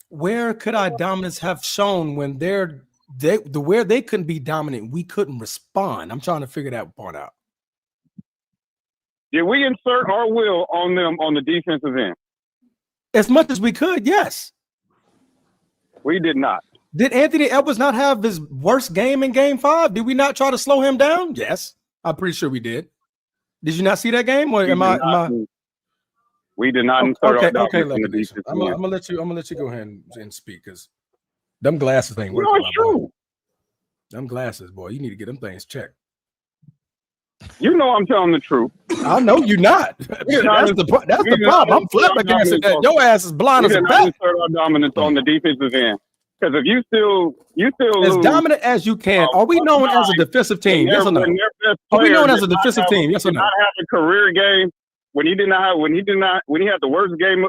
Where could our dominance have shown when where they couldn't be dominant, we couldn't respond? I'm trying to figure that part out. Did we insert our will on them on the defensive end? As much as we could, yes. We did not. Did Anthony Edwards not have his worst game in Game 5? Did we not try to slow him down? Yes, I'm pretty sure we did. Did you not see that game? Or we did not insert our dominance on the defensive end. I'm gonna let you go ahead and speak because them glasses ain't working. No, it's true. Them glasses, boy, you need to get them things checked. You know I'm telling the truth. I know you're not. That's the problem. I'm flipping against it. Your ass is blind as a bat. Insert our dominance on the defensive end. Because if you still as lose, dominant as you can. Are we known as a defensive team? Yes or no? Are we known as a defensive team? Yes or no? Not have a career game when he had the worst game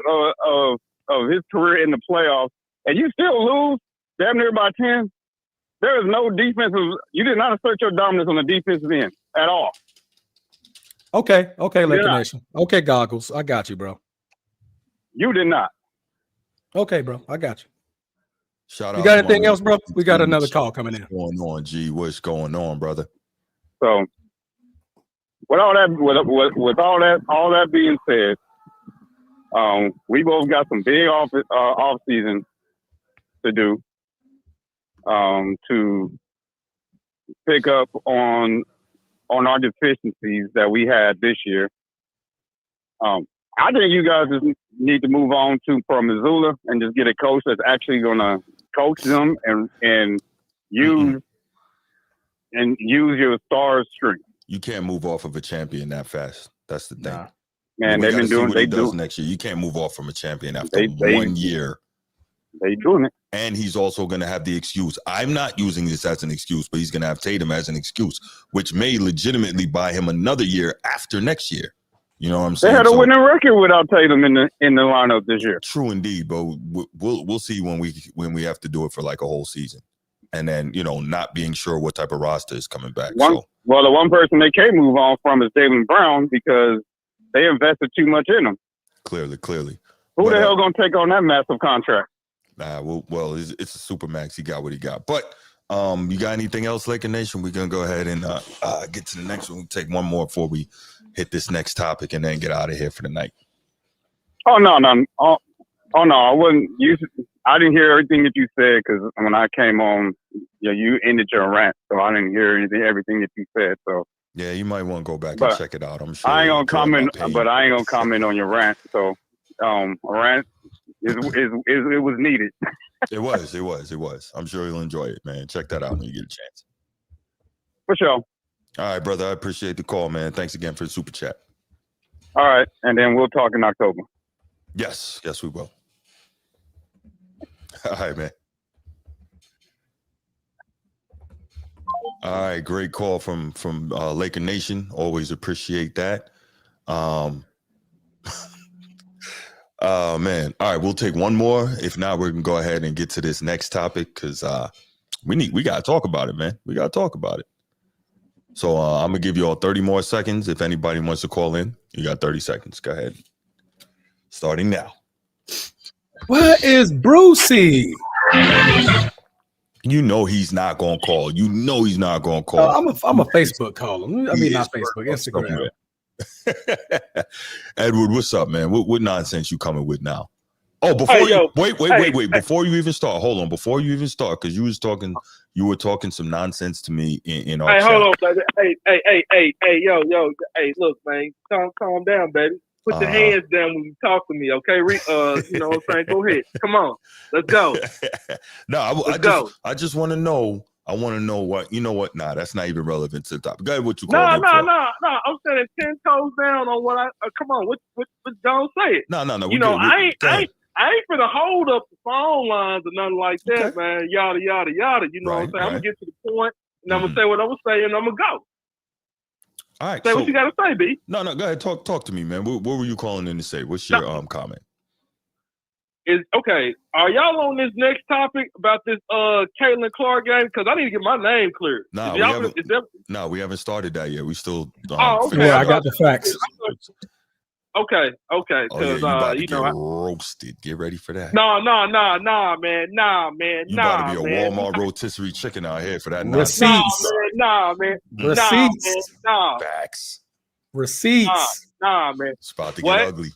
of his career in the playoffs, and you still lose damn near by 10. There is no defensive. You did not assert your dominance on the defensive end at all. Okay, Laker Nation. Okay, goggles. I got you, bro. You did not. Okay, bro. I got you. Shout out. You got anything else, bro? We got another call coming in. What's going on, G? What's going on, brother? So, with all that being said, we both got some big off season to do to pick up on our deficiencies that we had this year. I think you guys just need to move on from Missoula and just get a coach that's actually going to coach them and use your star strength. You can't move off of a champion that fast. That's the thing. Nah. Man, they've been doing. They do next year. You can't move off from a champion after 1 year. They doing it. And he's also going to have the excuse. I'm not using this as an excuse, but he's going to have Tatum as an excuse, which may legitimately buy him another year after next year. You know what I'm saying? They had a winning record without Tatum in the lineup this year. True indeed, but we'll see when we have to do it for like a whole season, and then not being sure what type of roster is coming back. Well, the one person they can't move on from is Jaylen Brown because they invested too much in him. Clearly. Who the hell gonna take on that massive contract? Nah, well, it's a supermax. He got what he got. But you got anything else, Laker Nation? We're gonna go ahead and get to the next one. We'll take one more before we hit this next topic and then get out of here for the night. Oh no! I wasn't. I didn't hear everything that you said because when I came on, you ended your rant, so I didn't hear everything that you said. So yeah, you might want to go back and check it out. I'm sure. I ain't gonna comment, but I ain't gonna comment on your rant. So a rant it was needed. It was. I'm sure you'll enjoy it, man. Check that out when you get a chance. For sure. All right, brother. I appreciate the call, man. Thanks again for the super chat. All right, and then we'll talk in October. Yes, we will. All right, man. All right, great call from Laker Nation. Always appreciate that. Man. All right, we'll take one more. If not, we can go ahead and get to this next topic because we gotta talk about it, man. We gotta talk about it. So I'm gonna give you all 30 more seconds. If anybody wants to call in, you got 30 seconds. Go ahead. Starting now. Where is Brucey? You know he's not gonna call. He's not gonna call. I'm a Facebook caller. I mean, not Facebook, Instagram. Edward, what's up, man? What nonsense you coming with now? Oh, wait. Before you even start, hold on. Before you even start, because you were talking some nonsense to me in our chat. Hold on, baby. Hey, yo, hey, look, man, calm down, baby. Put your hands down when you talk to me, okay? You know what I'm saying? Go ahead. Come on. Let's go. No, I just want to know. I want to know what, you know what? Nah, that's not even relevant to the topic. Go ahead, what you call it. No. I'm saying 10 toes down on what come on, what don't say it. No. You know, I ain't finna hold up the phone lines or nothing like that, okay, man. Yada, yada, yada. You know what I'm saying? Right. I'm gonna get to the point and I'm gonna say what I'm gonna say and I'm gonna go. All right. Say what you gotta say, B. No, go ahead. Talk to me, man. What were you calling in to say? What's your comment? is okay. Are y'all on this next topic about this Caitlin Clark game? Because I need to get my name cleared. Nah, we haven't started that yet. We still. Okay. Yeah, I got the facts. Okay. Oh yeah, you about to you get know, roasted. Get ready for that. nah, man. You about to be a Walmart rotisserie chicken out here for that nonsense. Receipts. Nah, man. Receipts. Nah. Facts. Receipts. Nah, man. It's about to What? get ugly.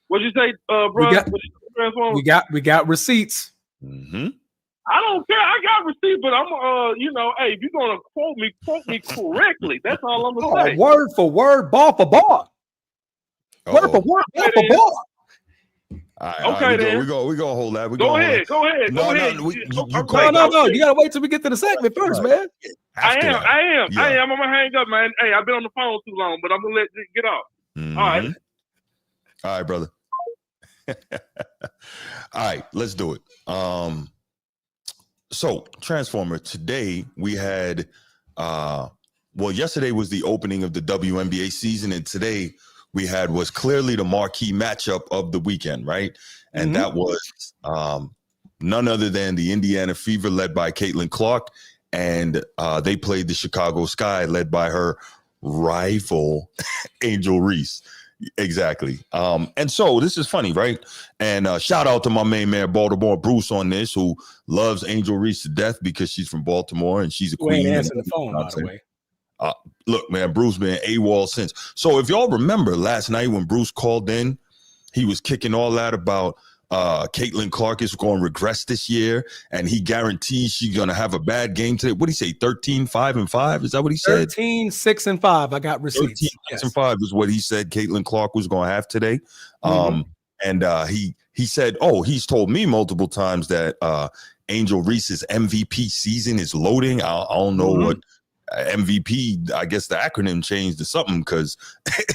What'd you say, bro? We got receipts. Mm-hmm. I don't care. I got receipts, but I'm hey, if you're gonna quote me correctly. That's all I'm gonna say. Word for word, ball for ball. Word for word, ball for ball. All right, then. We're gonna hold that. Go ahead. Go ahead. No. No. You gotta wait till we get to the segment first, man. I am. I'm gonna hang up, man. Hey, I've been on the phone too long, but I'm gonna let you get off. Mm-hmm. All right, brother. All right, let's do it. So Transformer, today we had yesterday was the opening of the WNBA season, and today we had was clearly the marquee matchup of the weekend, right? And that was none other than the Indiana Fever, led by Caitlin Clark, and they played the Chicago Sky, led by her rival Angel Reese. Exactly. And so this is funny, right? And shout out to my main man, Baltimore Bruce, on this, who loves Angel Reese to death because she's from Baltimore and she's a queen. Ain't answering the phone, by the way. Look, man, Bruce been AWOL since. So if y'all remember last night when Bruce called in, he was kicking all that about Caitlin Clark is going to regress this year, and he guarantees she's going to have a bad game today. What did he say? 13-5-5? Is that what he said? 13-6-5. I got receipts. 13-6-5 is what he said Caitlin Clark was going to have today. And he said, he's told me multiple times that Angel Reese's MVP season is loading. I don't know what MVP, I guess the acronym changed to something because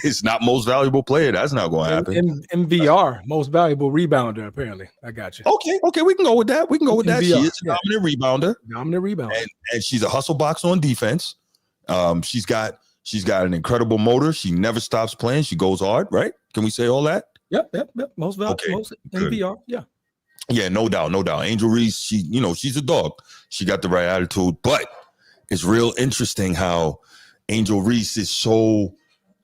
it's not most valuable player. That's not going to happen. MVR, most valuable rebounder, apparently. I got you. Okay, we can go with that. MVR, She is a dominant rebounder. And she's a hustle box on defense. She's got an incredible motor. She never stops playing. She goes hard, right? Can we say all that? Yep. Most valuable, most MVR, yeah. Yeah, no doubt. Angel Reese, she's a dog. She got the right attitude, but it's real interesting how Angel Reese is so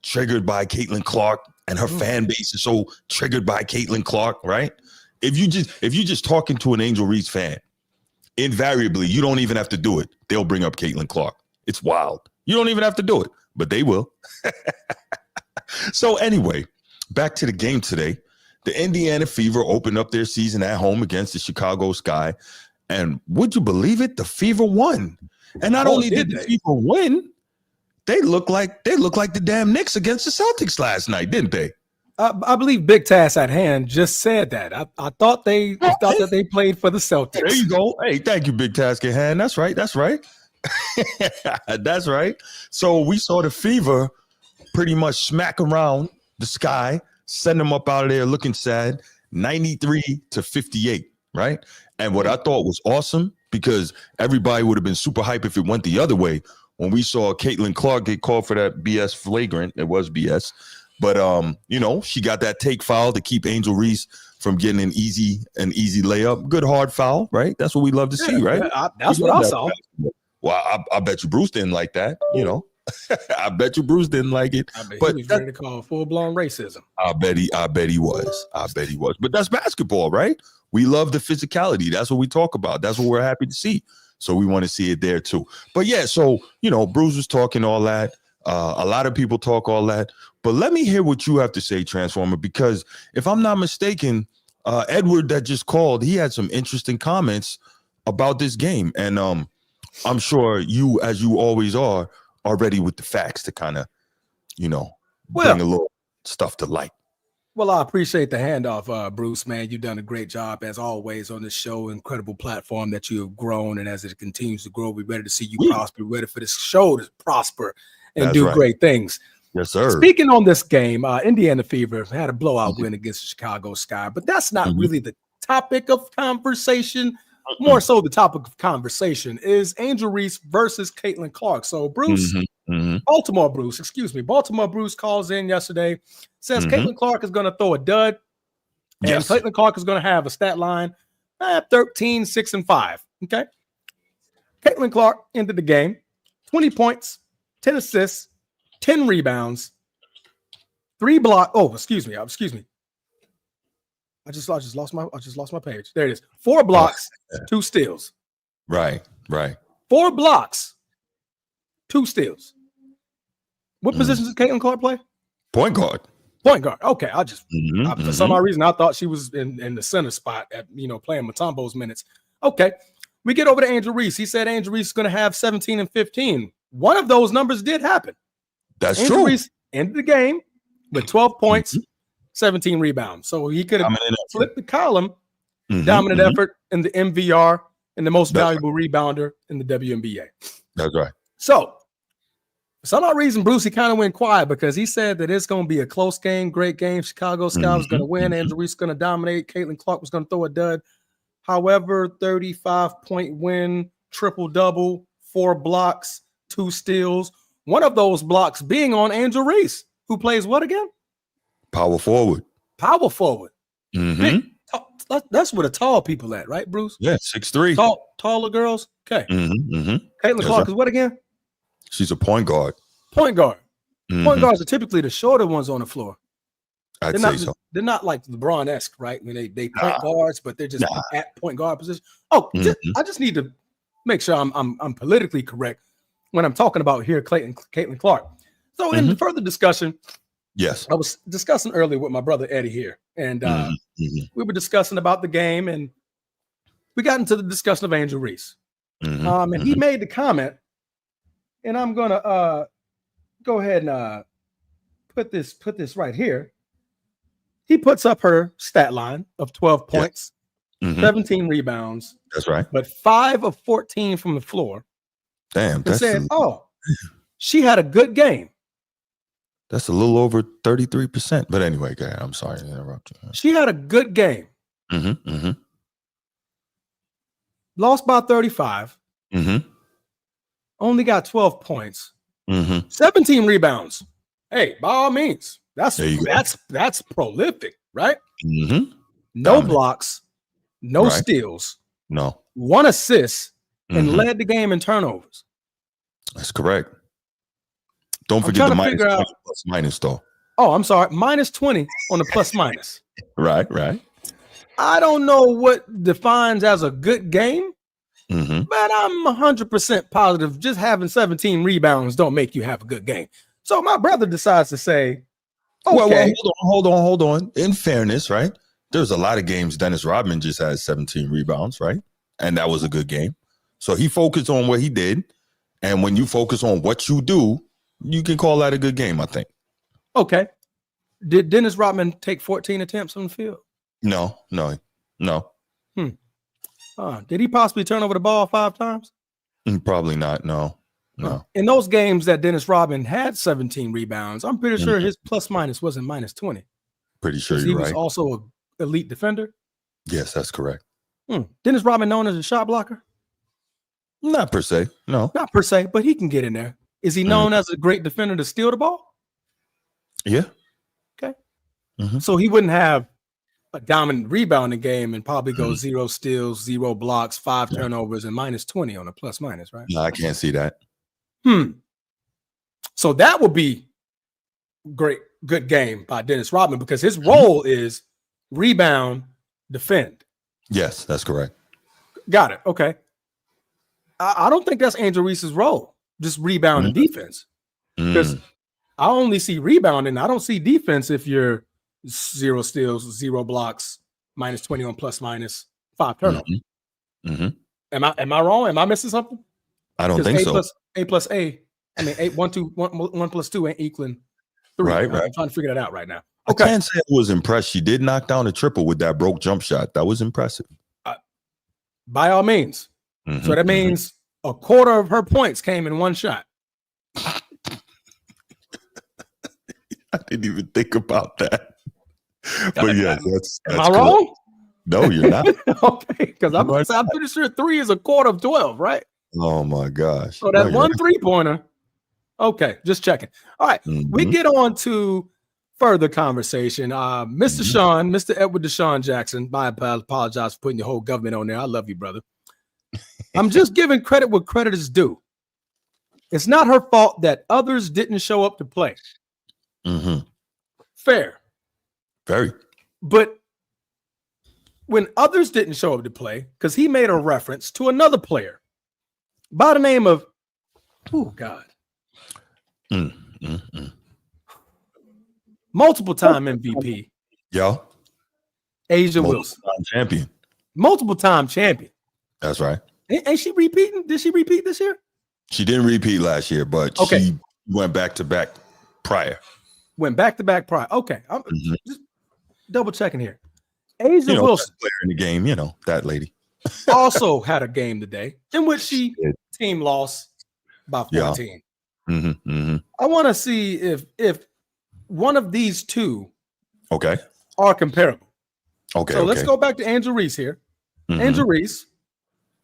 triggered by Caitlin Clark, and her fan base is so triggered by Caitlin Clark, right? If you just talking to an Angel Reese fan, invariably, you don't even have to do it. They'll bring up Caitlin Clark. It's wild. You don't even have to do it, but they will. So anyway, back to the game today. The Indiana Fever opened up their season at home against the Chicago Sky, and would you believe it? The Fever won. And not only did the Fever win, they look like the damn Knicks against the Celtics last night, didn't they? I believe Big Task at Hand just said that. I thought that they played for the Celtics. There you go. Hey, thank you, Big Task at Hand. That's right. That's right. So we saw the Fever pretty much smack around the Sky, send them up out of there looking sad, 93-58, right? And what I thought was awesome, because everybody would have been super hype if it went the other way, when we saw Caitlin Clark get called for that BS flagrant. It was BS. But she got that take foul to keep Angel Reese from getting an easy layup. Good hard foul, right? That's what we love to see, right? That's what I saw. Well, I bet you Bruce didn't like that, I bet you Bruce didn't like it. But he was ready to call full-blown racism. I bet he was. But that's basketball, right? We love the physicality. That's what we talk about. That's what we're happy to see. So we want to see it there too. But yeah, so Bruce was talking all that. A lot of people talk all that. But let me hear what you have to say, Transformer, because if I'm not mistaken, Edward that just called, he had some interesting comments about this game. And I'm sure you, as you always are ready with the facts to kind of, bring a little stuff to light. Well, I appreciate the handoff, Bruce, man. You've done a great job, as always, on this show. Incredible platform that you have grown, and as it continues to grow, we're ready to see you prosper, ready for this show to prosper and do great things. Yes, sir. Speaking on this game, Indiana Fever had a blowout win against the Chicago Sky, but that's not really the topic of conversation. More so, the topic of conversation is Angel Reese versus Caitlin Clark. So, Bruce, Baltimore Bruce calls in yesterday, says Caitlin Clark is going to throw a dud. And Yes. Caitlin Clark is going to have a stat line 13, 6, and 5. Okay. Caitlin Clark ended the game 20 points, 10 assists, 10 rebounds, 3 blocks. Oh, excuse me. I just lost my page. There it is. 4 blocks, 2 steals. Right. 4 blocks, 2 steals. What position does Caitlin Clark play? Point guard. Point guard. Okay, for some odd reason I thought she was in the center spot at playing Mutombo's minutes. Okay, we get over to Angel Reese. He said Angel Reese is going to have 17 and 15. One of those numbers did happen. That's Angel true. Reese ended the game with 12 points, 17 rebounds. So he could have flipped the column. Dominant effort in the MVR and the most valuable rebounder in the WNBA. That's right. So, for some odd reason, Bruce, he kind of went quiet because he said that it's going to be a close game, great game. Chicago Sky was going to win. Angel Reese going to dominate. Caitlin Clark was going to throw a dud. However, 35-point win, triple-double, 4 blocks, 2 steals. One of those blocks being on Angel Reese, who plays what again? Power forward. Power forward. That's where the tall people at, right, Bruce? Yeah, 6'3". Taller girls. Okay. Caitlin That's Clark right. is what again? She's a point guard. Point guard. Point guards are typically the shorter ones on the floor. I'd say so. They're not like LeBron-esque, right? I mean, they point guards, but they're just at point guard position. Oh, I just need to make sure I'm politically correct when I'm talking about here, Caitlin Clark. So in the further discussion, yes, I was discussing earlier with my brother Eddie here, and we were discussing about the game, and we got into the discussion of Angel Reese. And he made the comment, and I'm gonna go ahead and put this right here. He puts up her stat line of 12 points, 17 rebounds. That's right. But 5 of 14 from the floor. Damn, And said, she had a good game. That's a little over 33%. But anyway, go ahead. I'm sorry to interrupt you. She had a good game. Lost by 35. Only got 12 points. 17 rebounds. Hey, by all means, that's prolific, right? No blocks, no steals, no 1 assist, and led the game in turnovers. That's correct. Don't forget the minus though. Oh, I'm sorry, minus 20 on the plus minus. Right. I don't know what defines as a good game, but I'm 100% positive just having 17 rebounds don't make you have a good game. So my brother decides to say, okay. Well, hold on. In fairness, right? There's a lot of games Dennis Rodman just had 17 rebounds, right? And that was a good game. So he focused on what he did. And when you focus on what you do, you can call that a good game, I think. Okay. Did Dennis Rodman take 14 attempts on the field? No. Did he possibly turn over the ball 5 times? Probably not. No. In those games that Dennis Rodman had 17 rebounds, I'm pretty sure his plus minus wasn't minus 20. Pretty sure you're right. He was also an elite defender. Yes, that's correct. Dennis Rodman known as a shot blocker? Not per se. No. Not per se, but he can get in there. Is he known as a great defender to steal the ball? Yeah. Okay. So he wouldn't have a dominant rebounding game and probably go 0 steals, 0 blocks, 5 turnovers, and minus 20 on a plus minus, right? No, I can't see that. So that would be good game by Dennis Rodman because his role is rebound, defend. Yes, that's correct. Got it. Okay. I don't think that's Angel Reese's role, just rebound and defense. Because I only see rebounding. I don't see defense if you're 0 steals, 0 blocks, minus 20 on plus minus, 5 turnovers. Am I wrong? Am I missing something? I don't think so. I mean, 1 plus 2 ain't equaling 3. Right. I'm trying to figure that out right now. Okay. I can't say I was impressed. She did knock down a triple with that broke jump shot. That was impressive. By all means. So that means a quarter of her points came in 1 shot. I didn't even think about that. But yes, that's Am I wrong? No, you're not. Okay, because I'm pretty sure 3 is a quarter of 12, right? Oh my gosh. So that 1 3-pointer. Okay, just checking. All right, we get on to further conversation. Mr. Sean, Mr. Edward Deshaun Jackson, I apologize for putting your whole government on there. I love you, brother. I'm just giving credit where credit is due. It's not her fault that others didn't show up to play. Fair. Very. But when others didn't show up to play, because he made a reference to another player by the name of, oh, God. Multiple time MVP. Yeah. Asia Wilson. Champion. Multiple time champion. That's right. Ain't she repeating? Did she repeat this year? She didn't repeat last year, but she went back to back prior. Went back to back prior. Okay. I'm just double checking here. Asia Wilson. Player in the game, that lady. Also had a game today in which team lost by 14. Yeah. I want to see if one of these two are comparable. Okay. So let's go back to Angel Reese here. Angel Reese,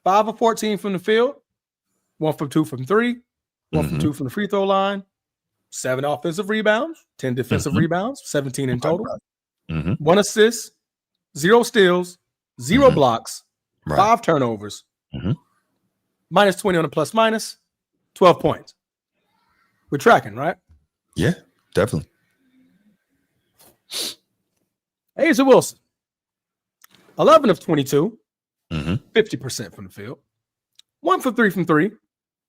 5 of 14 from the field, 1 for 2 from 3, 1 for 2 from the free throw line, 7 offensive rebounds, 10 defensive rebounds, 17 in total, 1 assist, 0 steals, 0 blocks, 5 turnovers, minus 20 on the plus minus, 12 points. We're tracking, right? Yeah, definitely. Asia Wilson, 11 of 22, 50% from the field, 1 for 3 from 3,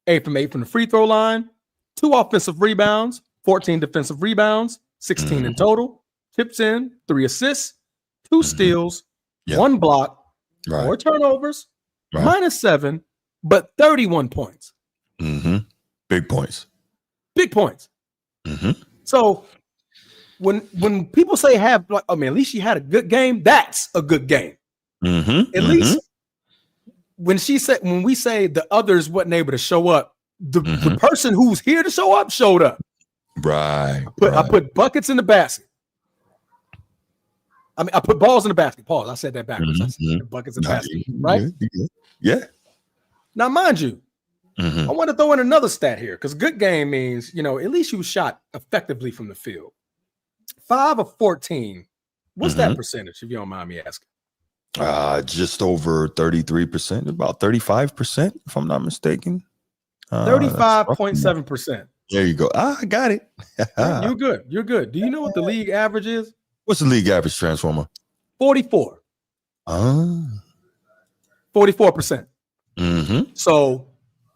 8 from 8 from the free throw line, 2 offensive rebounds, 14 defensive rebounds, 16 in total, chips in, 3 assists, 2 steals, 1 block, 4 turnovers, minus 7, but 31 points. Big points. Big points. So when people say at least she had a good game, that's a good game. At least when we say the others wasn't able to show up, the person who's here to show up showed up. Right. I put buckets in the basket. I put balls in the basket. Pause. I said that backwards. I said buckets in the basket. Right? Yeah. Now, mind you, I want to throw in another stat here because good game means, at least you shot effectively from the field. 5 of 14. What's that percentage, if you don't mind me asking? Just over 33%, about 35%, if I'm not mistaken. 35.7%. There you go. I got it. You're good. You're good. Do you know what the league average is? What's the league average, Transformer? 44. 44%. So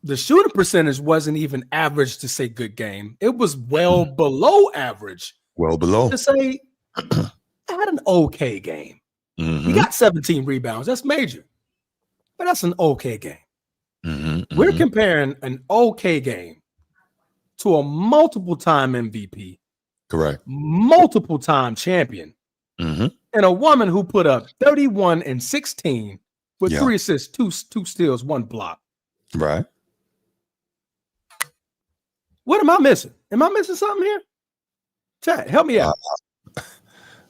the shooting percentage wasn't even average to say good game. It was well below average. Well below. To say I had an okay game. He got 17 rebounds. That's major. But that's an okay game. We're comparing an okay game to a multiple-time MVP. Correct. Multiple-time champion. And a woman who put up 31 and 16 with 3 assists, 2 steals, 1 block. Right. What am I missing? Am I missing something here? Chat, help me out.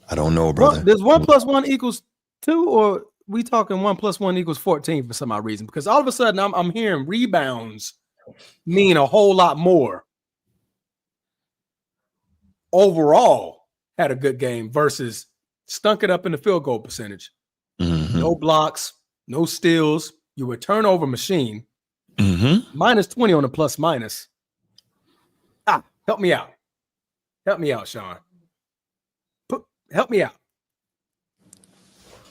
I don't know, brother. Does 1 + 1 equals 2, or we talking 1 + 1 equals 14 for some odd reason? Because all of a sudden I'm hearing rebounds mean a whole lot more. Overall, had a good game versus stunk it up in the field goal percentage. No blocks, no steals. You were a turnover machine. Minus 20 on the plus minus. Help me out. Help me out, Sean. Help me out.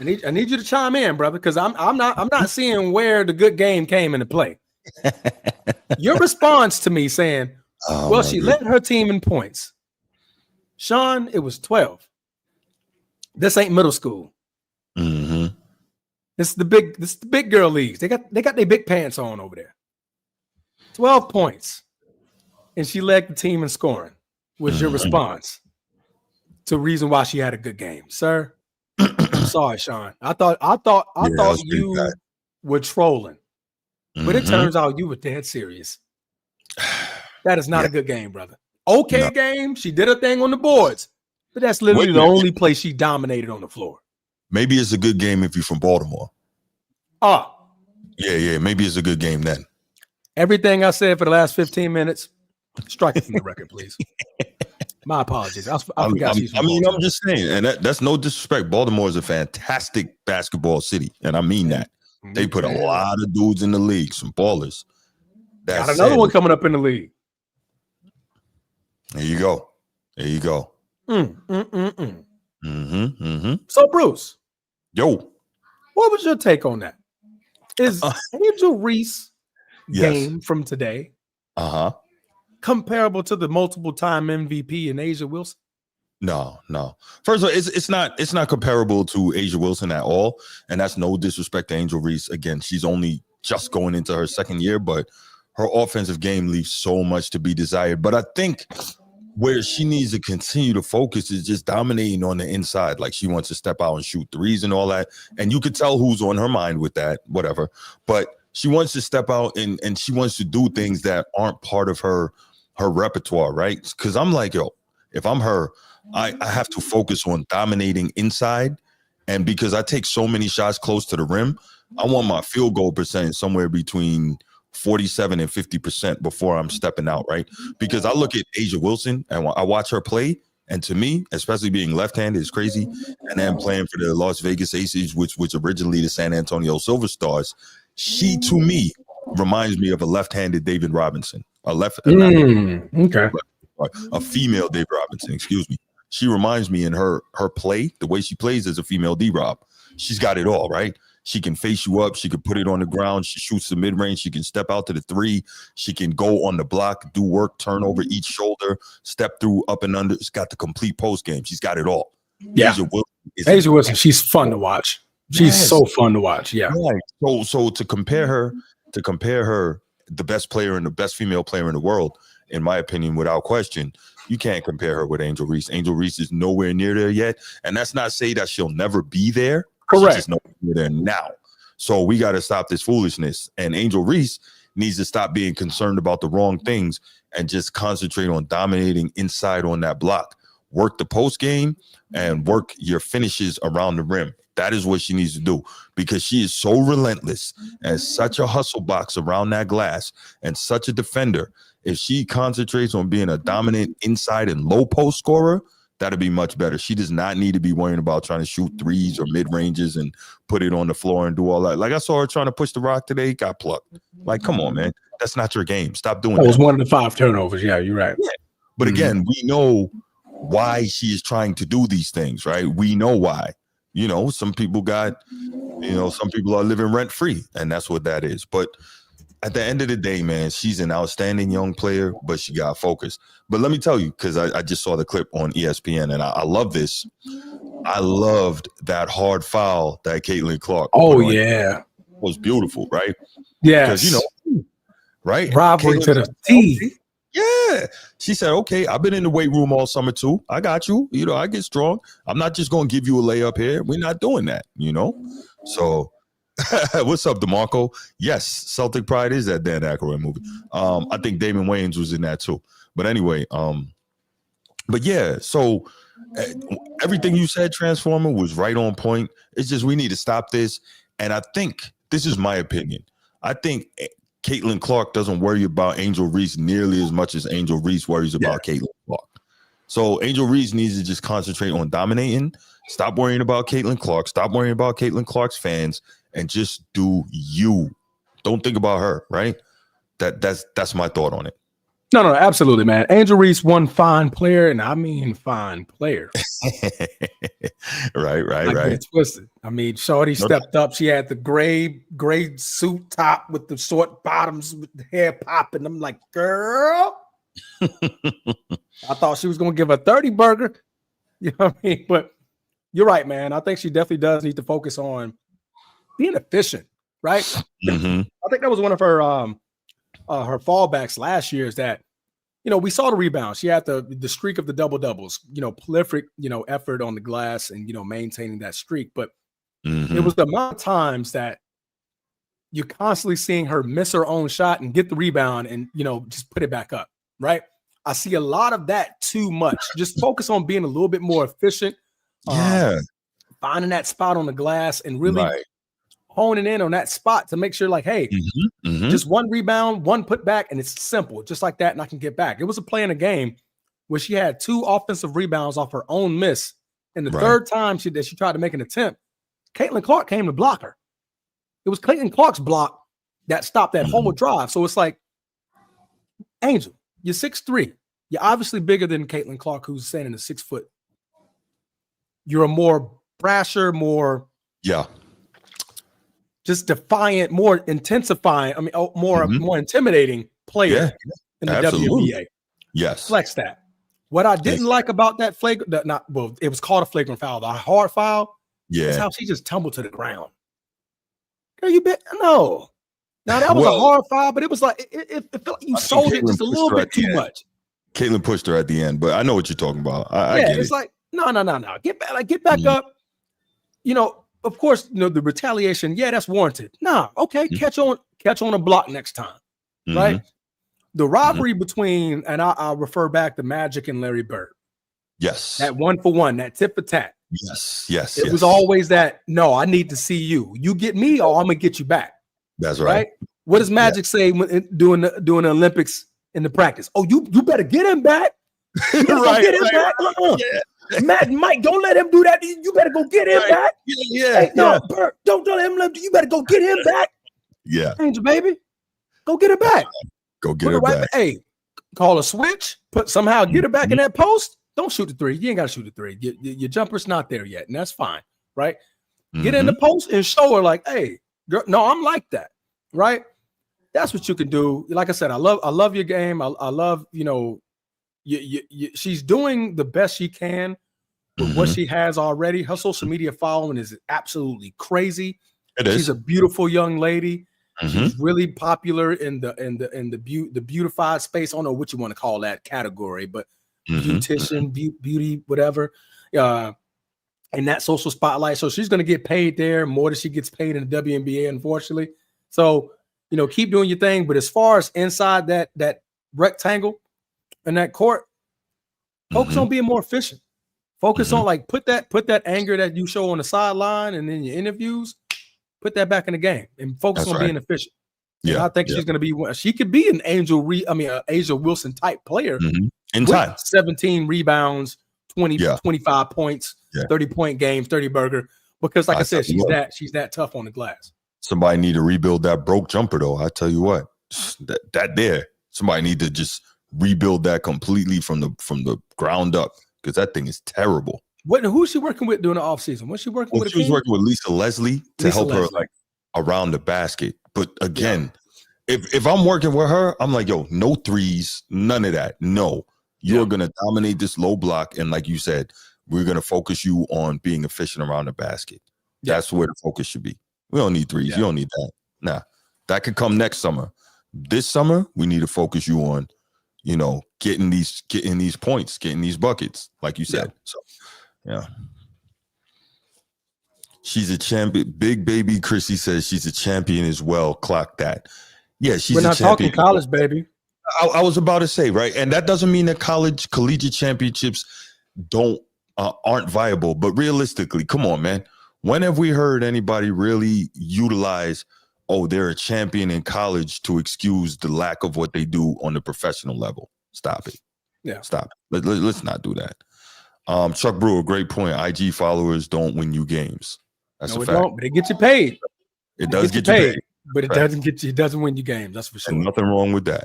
I need you to chime in, brother, because I'm not seeing where the good game came into play. Your response to me saying, she led her team in points. Sean, it was 12. This ain't middle school. This is the big girl leagues. They got their big pants on over there. 12 points. And she led the team in scoring. Was your response to reason why she had a good game, sir? I'm sorry, Sean. I thought you were trolling, but it turns out you were dead serious. That is not a good game, brother. Okay, game. She did her thing on the boards, but that's literally the only place she dominated on the floor. Maybe it's a good game if you're from Baltimore. Yeah. Maybe it's a good game then. Everything I said for the last 15 minutes, strike it from the record, please. My apologies. I forgot she's from I'm Baltimore. just saying, and that's no disrespect. Baltimore is a fantastic basketball city, and I mean that. They put a lot of dudes in the league, some ballers. Got another one coming up in the league. There you go. So, Bruce. Yo. What was your take on that? Is Angel Reese game from today comparable to the multiple-time MVP in A'ja Wilson? No. First of all, it's not comparable to A'ja Wilson at all, and that's no disrespect to Angel Reese. Again, she's only just going into her second year, but her offensive game leaves so much to be desired. But I think where she needs to continue to focus is just dominating on the inside. Like, she wants to step out and shoot threes and all that. And you could tell who's on her mind with that, whatever. But she wants to step out and she wants to do things that aren't part of her repertoire, right? Because I'm like, yo, if I'm her, I have to focus on dominating inside. And because I take so many shots close to the rim, I want my field goal percentage somewhere between 47 and 50% before I'm stepping out, right? Because I look at A'ja Wilson and I watch her play, and to me, especially being left-handed, is crazy. And then playing for the Las Vegas Aces, which originally the San Antonio Silver Stars, she to me reminds me of a left-handed David Robinson, a female David Robinson, excuse me. She reminds me in her play, the way she plays as a female D-Rob. She's got it all, right? She can face you up. She can put it on the ground. She shoots the mid-range. She can step out to the three. She can go on the block, do work, turn over each shoulder, step through, up and under. She's got the complete post game. She's got it all. Yeah. A'ja Wilson, she's fun to watch. She's so fun to watch. Yeah. Right. So to compare her, the best player and the best female player in the world, in my opinion, without question, you can't compare her with Angel Reese. Angel Reese is nowhere near there yet. And that's not say that she'll never be there. Correct. She's nowhere near there now. So we got to stop this foolishness. And Angel Reese needs to stop being concerned about the wrong things and just concentrate on dominating inside on that block. Work the post game and work your finishes around the rim. That is what she needs to do, because she is so relentless and such a hustle box around that glass and such a defender. If she concentrates on being a dominant inside and low post scorer, that'd be much better. She does not need to be worrying about trying to shoot threes or mid ranges and put it on the floor and do all that. Like, I saw her trying to push the rock today, got plucked. Like, come on, man. That's not your game. Stop doing that. It was one of the 5 turnovers. Yeah, you're right. Yeah. But again, we know why she is trying to do these things, right? We know why. You know, some people are living rent free, and that's what that is. But at the end of the day, man, she's an outstanding young player, but she got focus. But let me tell you, because I just saw the clip on ESPN, and I love this. I loved that hard foul that Caitlin Clark. Oh, yeah. Was beautiful, right? Yes. Because, right? Robbery to the T. Yeah. She said, okay, I've been in the weight room all summer too. I got you. I get strong. I'm not just going to give you a layup here. We're not doing that, So what's up, DeMarco? Yes, Celtic Pride is that Dan Aykroyd movie. I think Damon Wayans was in that too. But anyway, but yeah, so everything you said, Transformer, was right on point. It's just we need to stop this. And I think this is my opinion. I think Caitlin Clark doesn't worry about Angel Reese nearly as much as Angel Reese worries about Caitlin Clark. So Angel Reese needs to just concentrate on dominating. Stop worrying about Caitlin Clark. Stop worrying about Caitlin Clark's fans, and just do you. Don't think about her, right? That's my thought on it. No, absolutely, man. Angel Reese, one fine player, and I mean fine player. Right. Twisted. I mean, Shorty stepped up. She had the gray suit top with the short bottoms with the hair popping. I'm like, girl. I thought she was going to give a 30 burger. You know what I mean? But you're right, man. I think she definitely does need to focus on being efficient, right? Mm-hmm. I think that was one of her fallbacks last year, is that, we saw the rebound. She had the streak of the double doubles, prolific, effort on the glass and, maintaining that streak. But it was the amount of times that you're constantly seeing her miss her own shot and get the rebound and, just put it back up. Right. I see a lot of that too much. Just focus on being a little bit more efficient. Finding that spot on the glass and really honing in on that spot to make sure, like, hey, just one rebound, one put back, and it's simple, just like that, and I can get back. It was a play in a game where she had 2 offensive rebounds off her own miss. And the Right. third time she tried to make an attempt, Caitlin Clark came to block her. It was Caitlin Clark's block that stopped that whole drive. So it's like, Angel, you're 6'3". You're obviously bigger than Caitlin Clark, who's standing at 6 foot. You're a more brasher, more just defiant, more intensifying. I mean, more intimidating player in the WNBA. Yes, Flex that. What I didn't like about that flagrant, it was called a flagrant foul. The hard foul, is how she just tumbled to the ground. Girl, you bet no. Now that was a hard foul, but it was like it felt like you sold it just a little bit too much. Caitlin pushed her at the end, but I know what you're talking about. I get it's it. like no. Get back up. You know, of course, you know the retaliation. Yeah, that's warranted. Nah, okay, catch on a block next time, right? The rivalry between, and I'll refer back to Magic and Larry Bird. Yes. That 1-for-1, that tit for tat. Yes. It was always that, no, I need to see you. You get me or I'm going to get you back. That's right. What does Magic say when doing the Olympics in the practice? Oh, you better get him back. Get him back. Matt, Mike, don't let him do that. You better go get him back. Hey, no, Bert, don't let him. You better go get him back. Yeah. Angel, baby, go get her back. Go get her back. Hey, call a switch. Somehow get her back in that post. Don't shoot the 3. You ain't got to shoot the 3. Your jumper's not there yet, and that's fine, right? Get in the post and show her like, hey, girl, no, I'm like that, right? That's what you can do. Like I said, I love your game. I love, you know, she's doing the best she can with what she has already. Her social media following is absolutely crazy. She's a beautiful young lady. She's really popular in the beautified space. I don't know what you want to call that category, but beautician, beauty, whatever. In that social spotlight. So she's going to get paid there more than she gets paid in the WNBA, unfortunately. So, you know, keep doing your thing. But as far as inside that rectangle in that court, focus on being more efficient. Focus on like put that anger that you show on the sideline and in your interviews, put that back in the game and focus on being efficient. Yeah, and I think she's going to be. She could be an Angel Wilson type player in time. 17 rebounds, 25 points, 30-point games, 30 burger. Because, like I said, she's that tough on the glass. Somebody need to rebuild that broke jumper, though. I tell you what, somebody need to just rebuild that completely from the ground up because that thing is terrible. Who's she working with during the offseason? Was she working with? She was working with Lisa Leslie to help her like around the basket. But again, if I'm working with her, I'm like, yo, no threes, none of that. No, you're gonna dominate this low block, and like you said, we're gonna focus you on being efficient around the basket. That's where the focus should be. We don't need threes. You don't need that. Nah, that could come next summer. This summer, we need to focus you on, you know, getting these points, getting these buckets, like you said. So. Yeah. She's a champion. Big Baby Chrissy says she's a champion as well. Clock that. Yeah, she's a champion. We're not talking college, baby. I was about to say, right? And that doesn't mean that collegiate championships aren't viable. But realistically, come on, man. When have we heard anybody really utilize, they're a champion in college to excuse the lack of what they do on the professional level? Stop it. Yeah. Stop it. Let's not do that. Chuck Brewer, great point. IG followers don't win you games. That's a fact. Don't, but it gets you paid. It does get you paid. But it doesn't win you games. That's for sure. And nothing wrong with that.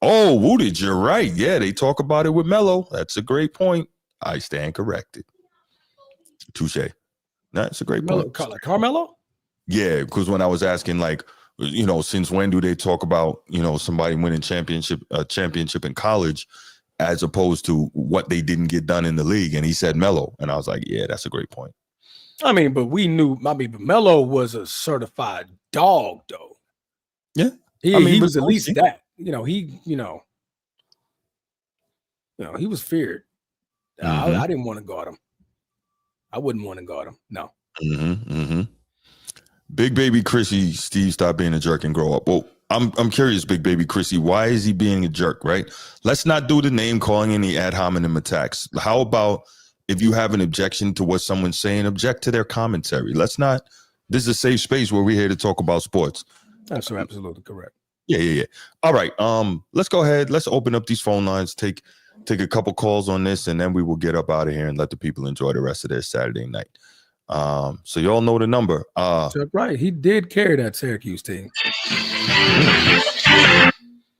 Oh, Woodage, you're right. Yeah, they talk about it with Melo. That's a great point. I stand corrected. Touche. That's a great point. Like Carmelo? Yeah, because when I was asking, like, you know, since when do they talk about, you know, somebody winning championship in college as opposed to what they didn't get done in the league? And he said Melo. And I was like, yeah, that's a great point. I mean, but we knew, but Melo was a certified dog, though. Yeah. He was at least that. You know, he was feared. I didn't want to guard him. I wouldn't want to guard him. No. Big Baby Chrissy, Steve, stop being a jerk and grow up. Well, I'm curious, Big Baby Chrissy, why is he being a jerk, right? Let's not do the name calling and the ad hominem attacks. How about if you have an objection to what someone's saying, object to their commentary? This is a safe space where we're here to talk about sports. That's absolutely correct. Yeah. All right. Let's go ahead. Let's open up these phone lines, take take a couple calls on this, and then we will get up out of here and let the people enjoy the rest of their Saturday night. So y'all know the number. Chuck Wright, he did carry that Syracuse team.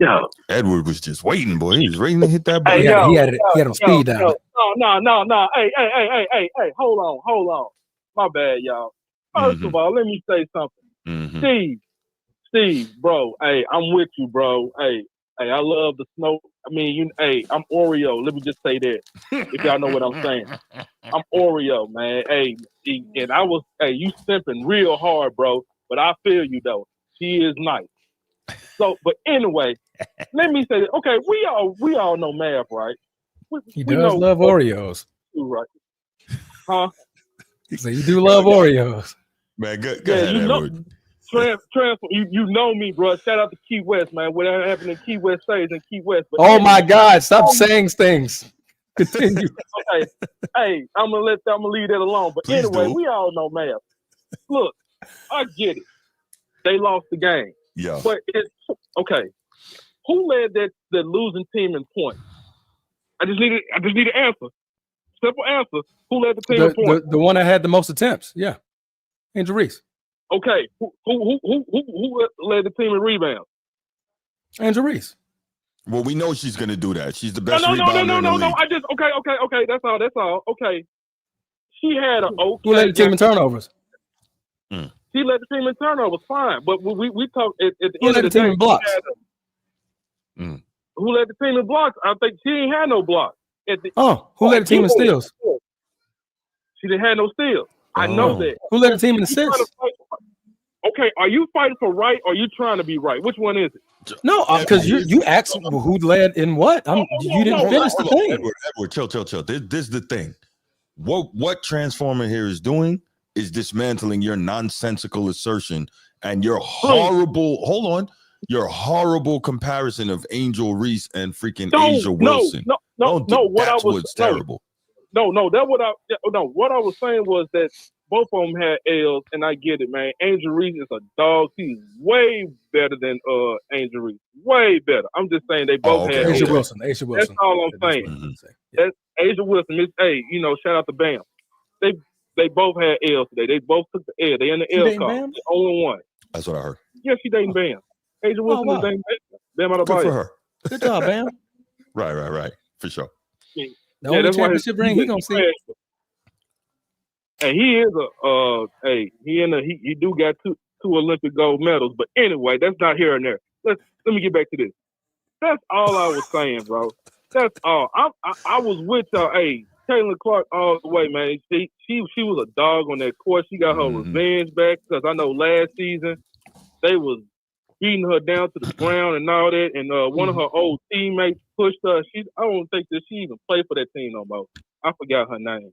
Yo, Edward was just waiting, boy. He was ready to hit that button. He had him speed down. No. Hey, hold on. My bad, y'all. First of all, let me say something. Steve, bro. Hey, I'm with you, bro. Hey, I love the snow. I mean, I'm Oreo. Let me just say that. If y'all know what I'm saying. I'm Oreo, man. Hey, and I was, you simping real hard, bro. But I feel you, though. She is nice. So, but anyway, let me say, okay, we all know math, right? He does love Oreos. Right. Huh? He said, you do love Oreos. Man, go ahead, Edward. Transfer, you know me, bro. Shout out to Key West, man. Whatever happened in Key West stays in Key West. But anyway, my God, stop saying things. Continue. Okay. Hey, I'm gonna leave that alone. But Please anyway, do. we all know math. Look, I get it. They lost the game. Yeah. But it's okay. Who led the losing team in points? I just need an answer. Simple answer. Who led the team in points? The one that had the most attempts. Yeah. Angel Reese. Okay. Who led the team in rebounds? Angel Reese. Well, we know she's gonna do that. She's the best rebounder in the league. I just okay. That's all. Okay. She had an okay. Who led the team in turnovers? She led the team in turnovers, fine. But we talk at the Who end led of the the team day. in blocks? Who led the team in blocks? I think she ain't had no blocks. Who led the team in steals? She didn't have no steals. I know that. Who led the team in assists? Okay, are you fighting for right or are you trying to be right? Which one is it? No, because you asked who led in what. You didn't finish the thing. Edward, chill. This is the thing. What Transformer here is doing is dismantling your nonsensical assertion and your horrible. Hold on. Your horrible comparison of Angel Reese and freaking Asia Wilson. That's what's terrible. What I was saying was that both of them had L's, and I get it, man. Angel Reese is a dog. She's way better than Angel Reese. Way better. I'm just saying they both had Asia L's. Wilson. That's all I'm saying. That's Asia Wilson. Hey, shout out to Bam. They both had L's today. They both took the L. They in the L car. The only one. That's what I heard. Yeah, she dating Bam. Asia Wilson is dating Bam. Bam out of Good for her. Good job, Bam. Right. For sure. The only championship ring he gonna see. And he is he do got two Olympic gold medals. But anyway, that's not here and there. Let me get back to this. That's all I was saying, bro. That's all. I was with y'all. Hey, Caitlin Clark all the way, man. She was a dog on that court. She got her revenge back because I know last season they was beating her down to the ground and all that. And one of her old teammates pushed her. I don't think that she even played for that team no more. I forgot her name.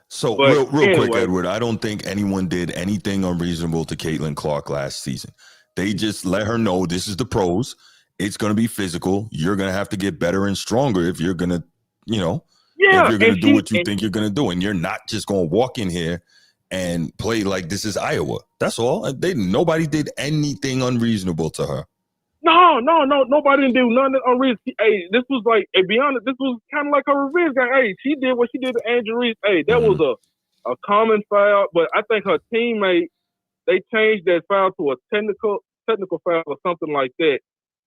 So real quick, Edward, I don't think anyone did anything unreasonable to Caitlin Clark last season. They just let her know this is the pros. It's going to be physical. You're going to have to get better and stronger if you're going to, if you're going to do what you think you're going to do. And you're not just going to walk in here and play like this is Iowa. That's all. Nobody did anything unreasonable to her. No, nobody didn't do nothing unreasonable. Hey, this was like, be honest, this was kind of like a revenge game. Hey, she did what she did to Angel Reese. Hey, that was a common foul, but I think her teammate, they changed that foul to a technical foul or something like that.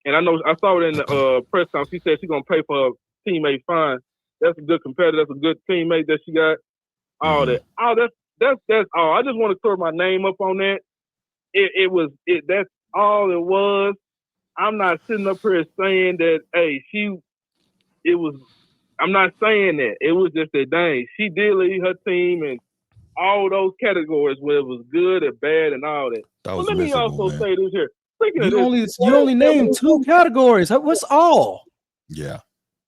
And I saw it in the press conference. She said she's gonna pay for her teammate fine. That's a good competitor. That's a good teammate that she got. All that. That's all. I just want to clear my name up on that. That's all it was. I'm not sitting up here saying that, I'm not saying that. It was just that, dang, she did lead her team in all those categories where it was good and bad and all that. But let me also say this here. You only named 2 categories. What's all? Yeah.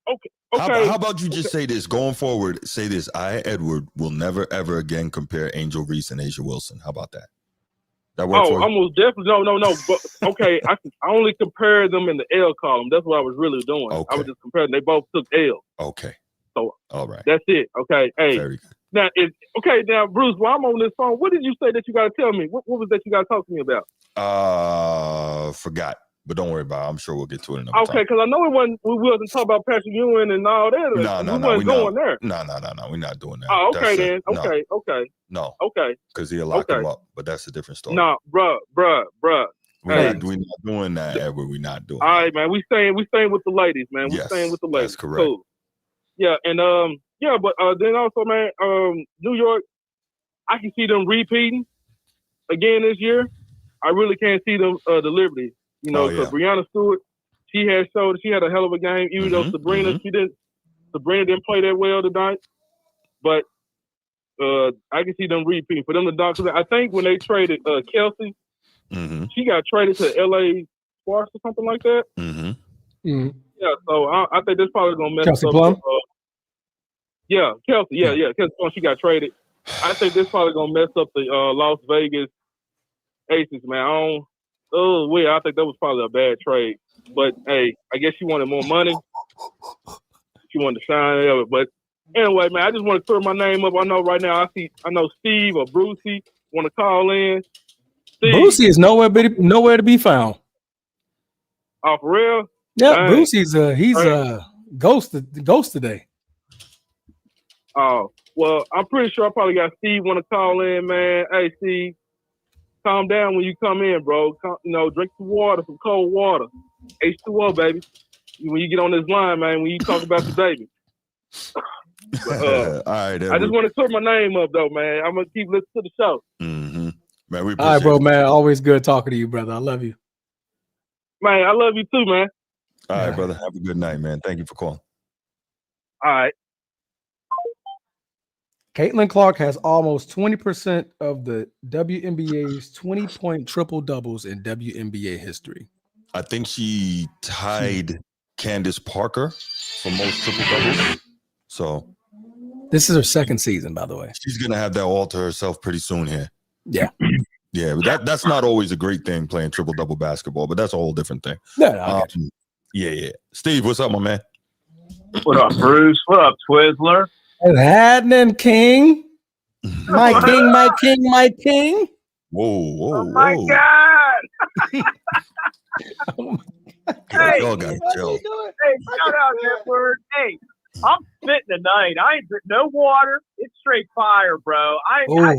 Okay. How about you just say this going forward? Say this: I, Edward, will never ever again compare Angel Reese and Asia Wilson. How about that? That works for you? Almost definitely. No. But okay, I only compare them in the L column. That's what I was really doing. Okay. I was just comparing. They both took L. Okay. So all right. That's it. Okay. Hey. Very good. Now, Bruce, while I'm on this phone, what did you say that you got to tell me? What was that you got to talk to me about? Forgot. But don't worry about it. I'm sure we'll get to it another Okay, time. because I know we wasn't talking about Patrick Ewing and all that. We wasn't going there. No. We're not doing that. Oh, okay then. Okay. No. Okay. Because he'll lock him up. But that's a different story. No, bruh. We're not doing that, Edward. We're not doing all right, man. We staying with the ladies, man. We Yes, staying with the ladies. that's correct. Cool. Yeah, and but then also, man, New York, I can see them repeating again this year. I really can't see them the Liberty, because Breanna Stewart, she had a hell of a game, even though Sabrina didn't play that well tonight. But I can see them repeating. For them to dunk, I think when they traded Kelsey, she got traded to LA Sparks or something like that. Yeah, so I think that's probably gonna mess Kelsey up. Plum? Yeah, Kelsey. Yeah, Kelsey Plum. She got traded. I think this probably gonna mess up the Las Vegas Aces, man. I think that was probably a bad trade. But hey, I guess she wanted more money. She wanted to shine. But anyway, man, I just want to clear my name up. I know right now I know Steve or Brucey want to call in. Steve. Brucey is nowhere to be found. Oh, for real? Yeah, Dang. Brucey's he's ghost today. Oh, well, I'm pretty sure I probably got Steve want to call in, man. Hey, Steve, calm down when you come in, bro. Drink some water, some cold water. H2O, baby. When you get on this line, man, when you talk about the baby. But, all right, I just want to clear my name up, though, man. I'm going to keep listening to the show. Man, we appreciate all right, bro, it. man. Always good talking to you, brother. I love you. Man, I love you too, man. All right, brother. Have a good night, man. Thank you for calling. All right. Caitlin Clark has almost 20% of the WNBA's 20-point triple-doubles in WNBA history. I think she tied Candace Parker for most triple-doubles. So this is her second season, by the way. She's going to have that all to herself pretty soon here. Yeah. Yeah, but that's not always a great thing, playing triple-double basketball, but that's a whole different thing. Yeah. Yeah. Steve, what's up, my man? What up, Bruce? What up, Twizzler? What's happening, King? My king. Whoa. Oh, my God. Hey, y'all got to chill. Hey, shout out, Edward. Hey, I'm spitting tonight. I ain't drinking no water. It's straight fire, bro. I even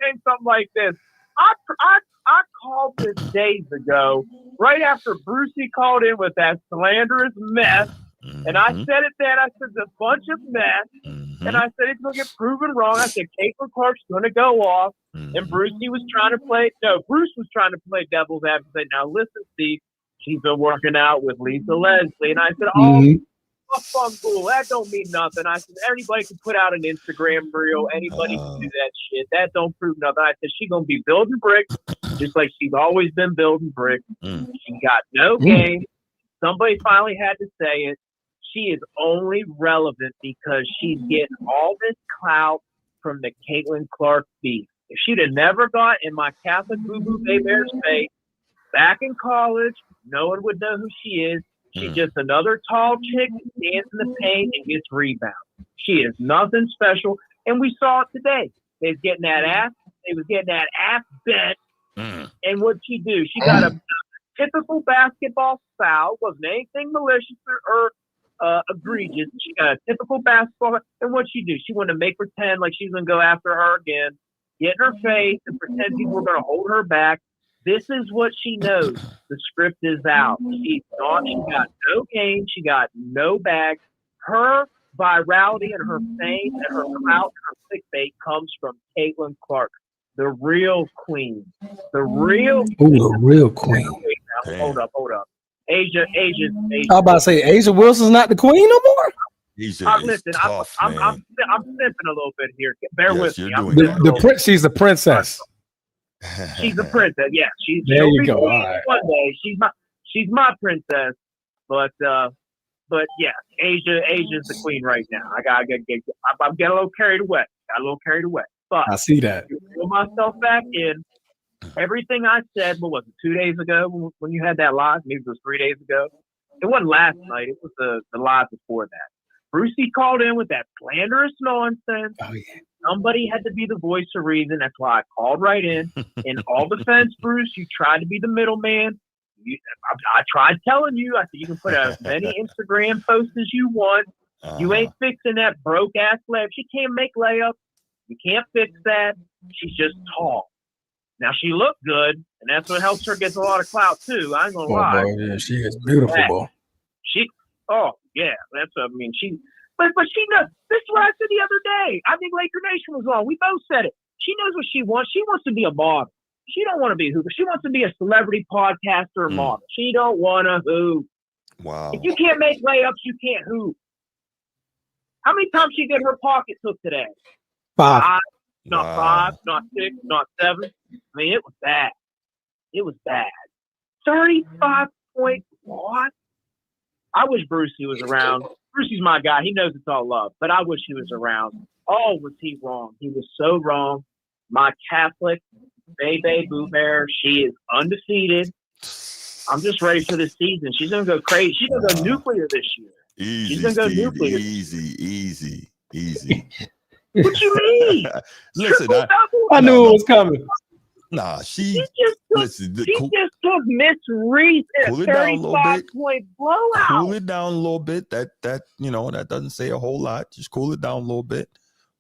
saying something like this. I called this days ago, right after Brucey called in with that slanderous mess. And I said it then. I said, it's a bunch of mess. And I said, it's going to get proven wrong. I said, Caitlin Clark's going to go off. And Bruce was trying to play devil's advocate. Now, listen, Steve, she's been working out with Lisa Leslie. And I said, fungal, that don't mean nothing. I said, anybody can put out an Instagram reel. Anybody can do that shit. That don't prove nothing. I said, she's going to be building bricks, just like she's always been building bricks. She got no game. Somebody finally had to say it. She is only relevant because she's getting all this clout from the Caitlin Clark beef. If she'd have never got in my Catholic boo-boo Bay Bears face back in college, no one would know who she is. She's just another tall chick who stands in the paint and gets rebounds. She is nothing special, and we saw it today. They was getting that ass bent, and what'd she do? She got a typical basketball foul. Wasn't anything malicious or egregious. She got a typical basketball, and what'd she do? She wanted to make pretend like she's going to go after her again, get in her face, and pretend people were going to hold her back. This is what she knows. The script is out. She got no game. She got no bag. Her virality and her fame and her clout and her clickbait comes from Caitlin Clark, the real queen. The real queen. Hold up. Asia. I was about to say, Asia Wilson's not the queen no more? Listen, tough, I'm simping a little bit here. Bear with me. She's the princess. She's a princess. Yeah, there you go. All right. One day, she's my princess. But yeah, Asia's the queen right now. I'm getting a little carried away. But I see that. To reel myself back in, everything I said, what was it, 2 days ago when you had that live? Maybe it was 3 days ago. It wasn't last night. It was the live before that. Brucey called in with that slanderous nonsense. Oh, yeah. Somebody had to be the voice of reason. That's why I called right in. In all defense, Bruce, you tried to be the middleman. I tried telling you. I said you can put out as many Instagram posts as you want. You ain't fixing that broke ass layup. She can't make layups. You can't fix that. She's just tall. Now she looked good, and that's what helps her get a lot of clout too. I ain't gonna lie. Boy, yeah, she is beautiful, boy. But she knows. This is what I said the other day. I think Laker Nation was on. We both said it. She knows what she wants. She wants to be a model. She don't want to be a hooper. She wants to be a celebrity podcaster or model. She don't want to hoop. Wow. If you can't make layups, you can't hoop. How many times she get her pocket took today? 5. Not 5, not 6, not 7. I mean, it was bad. It was bad. 35 point what? I wish Brucey was around. Brucey's my guy. He knows it's all love, but I wish he was around. Oh, was he wrong? He was so wrong. My Catholic Bebe Boo Bear, she is undefeated. I'm just ready for this season. She's going to go crazy. She's going to go nuclear this year. Easy, She's going to go Steve. nuclear. Easy. What you mean? Listen, I knew it was coming. Nah, she just took Miss Reese in a 35-point blowout. Cool it down a little bit. That that doesn't say a whole lot. Just cool it down a little bit.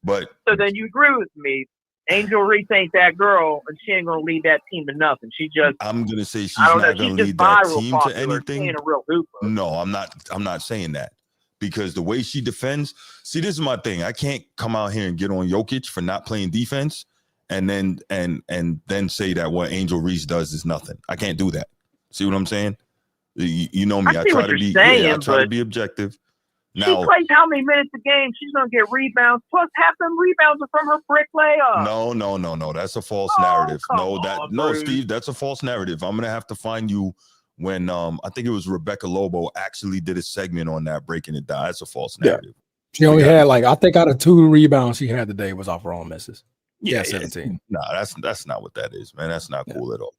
But so then you agree with me. Angel Reese ain't that girl, and she ain't gonna lead that team to nothing. I'm gonna say she's not gonna lead that team to anything. She ain't a real hooper. No, I'm not saying that. Because the way she defends, see, this is my thing. I can't come out here and get on Jokic for not playing defense and then say that what Angel Reese does is nothing. I can't do that. See what I'm saying? You know me. I try to be objective. Now, she plays how many minutes a game? She's gonna get rebounds. Plus, half them rebounds are from her brick layup. No. That's a false narrative. Steve, that's a false narrative. I'm gonna have to find you when I think it was Rebecca Lobo actually did a segment on that, breaking it down. That's a false narrative. She only had I think out of 2 rebounds she had today was off her own misses. Yeah, 17. Nah, that's not what that is, man. That's not cool at all.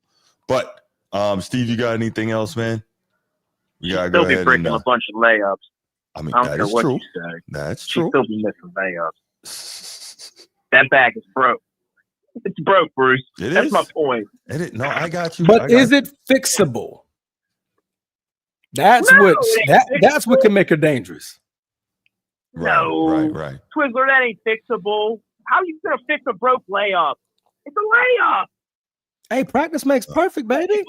But Steve, you got anything else, man? You gotta go ahead. Still be breaking a bunch of layups. I mean, that is true. That's true. She still be missing layups. That bag is broke. It's broke, Bruce. That's my point. No, I got you. But is it fixable? That's what can make her dangerous. Right. Twizzler, that ain't fixable. How are you gonna fix a broke layup? It's a layup. Hey, practice makes perfect, baby.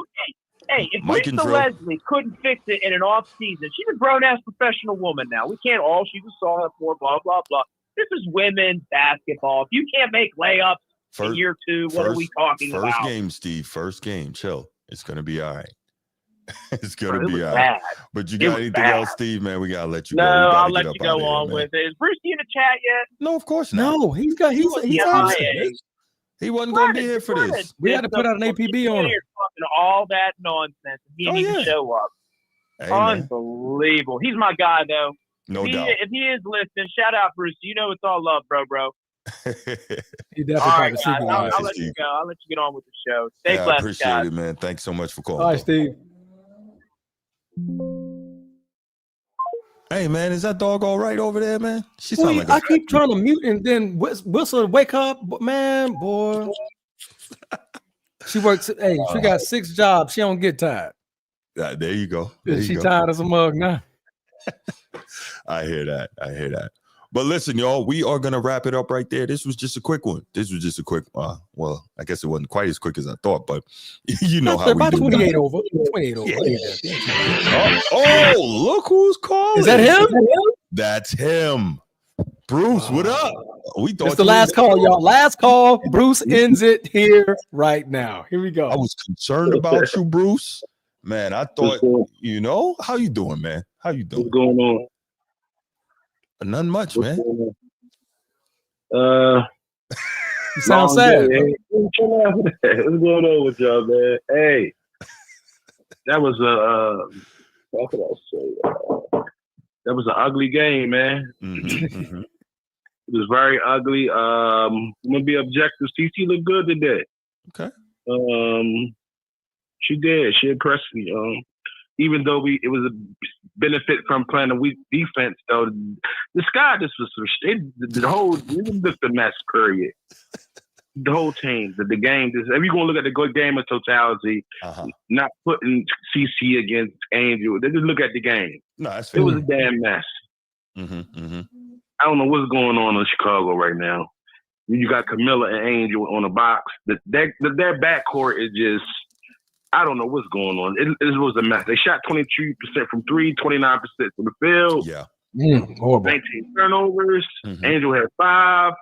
Hey, if Lisa Leslie couldn't fix it in an off season, she's a grown ass professional woman now. We can't all she was saw it for, blah, blah, blah. This is women's basketball. If you can't make layups in year 2, what are we talking about? First game, Steve. First game. Chill. It's gonna be all right. It's gonna be all right. But you got anything else, Steve? Man, we gotta let you go. No, I'll let you go on with it. Is Bruce in the chat yet? No, of course not. No, he's absent. He wasn't gonna be here for this. We had to put out an APB on him. All that nonsense. He didn't even show up. Hey, unbelievable. Man. He's my guy, though. No doubt. If he is listening, shout out, Bruce. You know it's all love, bro. He definitely all right, guys. I'll let you go. I'll let you get on with the show. Stay blessed, appreciate guys. it, man. Thanks so much for calling. All right, Steve. Hey, man, is that dog all right over there, man? She sounds like I keep trying to mute and then whistle, wake up, man, boy. She works. Hey, she got 6 jobs. She don't get tired. There you go. She tired as a mug now. I hear that. But listen, y'all, we are going to wrap it up right there. This was just a quick one. Well, I guess it wasn't quite as quick as I thought, but you know how we do. 28 over. 28 over. Oh, look who's calling. Is that him? That's him. Bruce, what up? We thought it's the last call, y'all. Last call. Bruce ends it here right now. Here we go. I was concerned about you, Bruce. Man, I thought, how you doing, man? How you doing? What's going on? Nothing much, man. You sound sad. What's going on with y'all, man? Hey, that was how could I say? That was an ugly game, man. Mm-hmm. It was very ugly. I'm gonna be objective. CC looked good today. Okay. She did. She impressed me. Even though it was a benefit from playing a weak defense, though, the sky just was the whole looked a mess. Period. The whole team, the game. If you're gonna look at the good game in totality, not putting CC against Angel, they just look at the game. No, that's fair. It was a damn mess. I don't know what's going on in Chicago right now. You got Camilla and Angel on the box. Their backcourt is just, I don't know what's going on. It was a mess. They shot 22% from 3, 29% from the field. Yeah. Horrible. 19 turnovers. Angel had 5.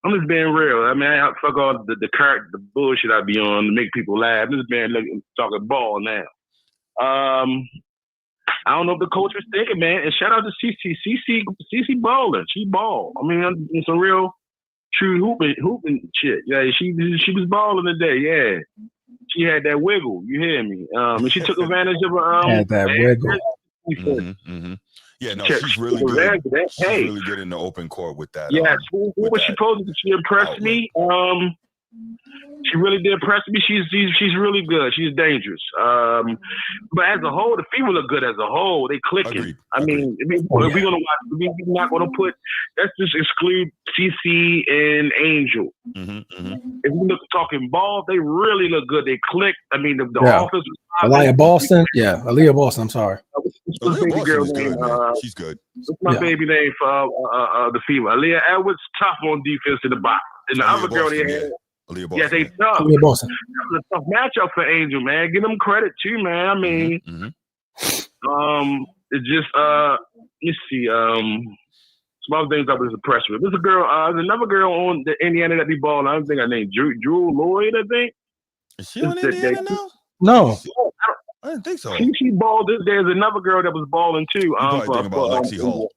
I'm just being real. I mean, fuck all the bullshit I be on to make people laugh. I'm just being talking ball now. I don't know what the coach was thinking, man. And shout out to CC. CC balling. She ball. I mean, it's a real true hooping shit. Yeah, she was balling today. Yeah, she had that wiggle. You hear me? And she took advantage of her. Had that wiggle. Yeah, no, she's really good. She's really good in the open court with that. Yes, who was she supposed to? She impressed me. She really did impress me. She's really good. She's dangerous. But as a whole, the female look good as a whole. They clicking. Agreed. I mean, if we're gonna watch, we're not gonna put. Let's just exclude CC and Angel. If we look talking ball, they really look good. They click. I mean, the offense. Aaliyah Boston. Yeah, Aaliyah Boston. I'm sorry. Aaliyah Boston is good, man. She's good. What's my baby name for the female? Aaliyah Edwards, tough on defense in the box. And the other girl they had. Yeah, they tough. Aaliyah Boston. That was a tough matchup for Angel, man. Give them credit too, man. I mean, it's just let's see. Some other things I was impressed with. There's a girl, there's another girl on the Indiana that be balling. I don't think her name Drew Lloyd, I think. Is she on Indiana now? No. I didn't think so. She balled. There's another girl that was balling too. You probably think about Lexi Holt.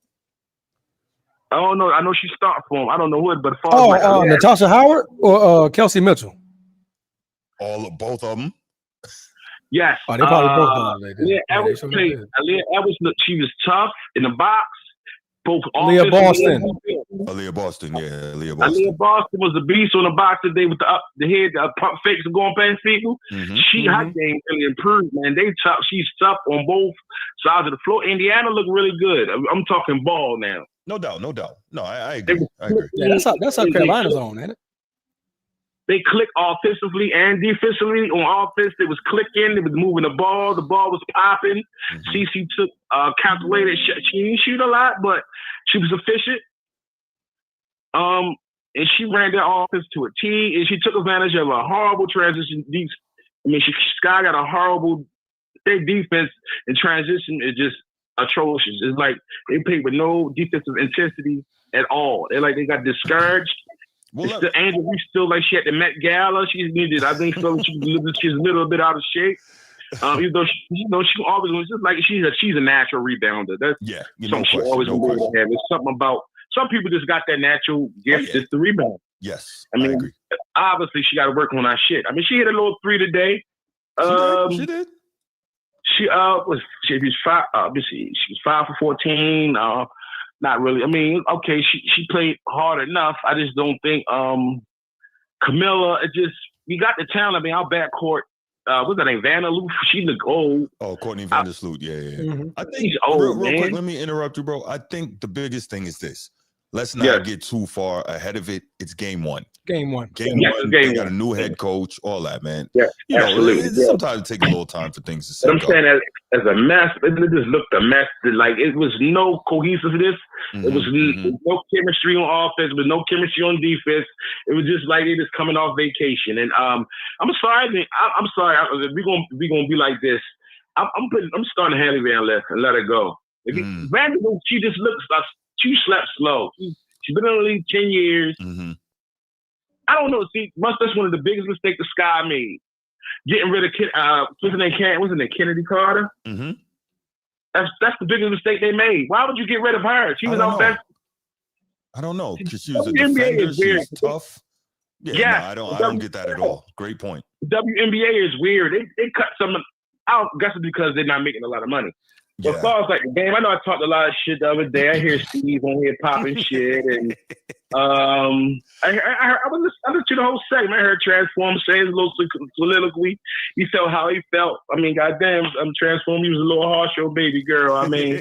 I don't know. I know she started for him. I don't know what, but Natasha Howard or Kelsey Mitchell? Both of them. Yes. Oh, they probably both done. Aaliyah Edwards, she was tough in the box. Both Aaliyah Boston. Aaliyah Boston, yeah. Aaliyah Boston was the beast on the box today with the head pump fakes and going past people. Her game really improved, man. She's tough on both sides of the floor. Indiana looked really good. I'm talking ball now. No doubt. No, I agree. Yeah, that's how Carolina's on, ain't it? They click offensively and defensively. On offense, they was clicking. They was moving the ball. The ball was popping. CC took calculated. She didn't shoot a lot, but she was efficient. And she ran that offense to a T. And she took advantage of a horrible transition. Sky got a horrible. Their defense in transition is just atrocious. It's like they played with no defensive intensity at all. They got discouraged. Well, Angel, we still like she at the Met Gala. She's needed. I think so. She's a little bit out of shape. Even though she always was just like she's a natural rebounder. That's something she always been able to have. It's something about some people just got that natural gift just to rebound. Yes, I agree. Obviously she got to work on that shit. I mean, she hit a little 3 today. She did. She was 5. She was 5 for 14. Not really. I mean, okay, she played hard enough. I just don't think Camilla. We got the talent. I mean, our backcourt. What's her name? Vanderloof. She look old. Oh, Courtney Vandersloot. Yeah. I think she's old, real quick. Let me interrupt you, bro. I think the biggest thing is this. Let's not get too far ahead of it. It's game one. Game one. They got a new head coach, all that, man. Yeah, absolutely. Sometimes it takes a little time for things to set up. I'm saying as a mess, it just looked a mess. Like it was no cohesiveness. It was no chemistry on offense, but no chemistry on defense. It was just like they just coming off vacation. And I'm sorry. I'm sorry. We're gonna be like this. I'm starting Haley Van left and let her go. Vanderbilt, she just looks like she slept slow. She's been in the league 10 years. I don't know. See, that's one of the biggest mistakes the Sky made. Getting rid of wasn't it Kennedy Carter? That's the biggest mistake they made. Why would you get rid of her? She was offensive. I don't know, because she was a defender. She was tough. I don't get that at all. Great point. WNBA is weird. They cut some. I guess it's because they're not making a lot of money. But as far as like the game, I know I talked a lot of shit the other day. I hear Steve on here popping shit, and I listened to the whole segment. I heard Transform say his little soliloquy. He felt how he felt. I mean, goddamn, Transform. He was a little harsh, your baby girl. I mean,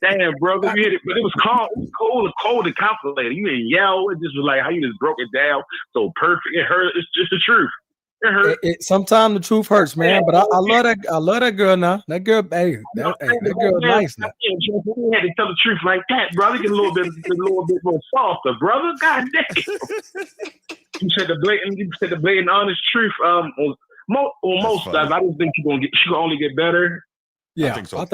damn, brother, you hit it, but it was calm. It was cold and calculated. You didn't yell. It just was like how you just broke it down so perfect. It hurt. It's just the truth. Sometimes the truth hurts, man. But I love that. I love that girl now. That girl, that girl nice now. You had to tell the truth like that, brother. Get a little bit more softer, brother. God damn. You said the blatant, honest truth. Most times, I don't think she gonna only get better. Yeah, I think so. I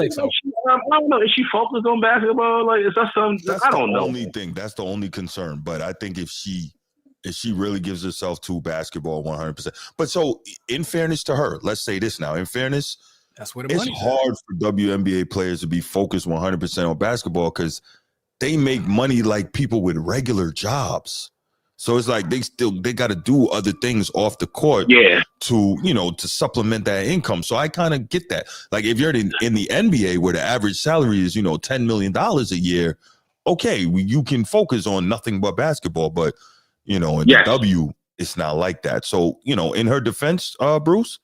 don't know. Is she focused on basketball? Like, is that something? I don't know. That's the only concern. But I think if she really gives herself to basketball 100%. But so, in fairness to her, let's say this now. In fairness, that's what it's hard for WNBA players to be focused 100% on basketball because they make money like people with regular jobs. So it's like they got to do other things off the court to supplement that income. So I kind of get that. Like if you're in the NBA where the average salary is, $10 million a year, okay, you can focus on nothing but basketball. But in the W, it's not like that. So, in her defense, Bruce,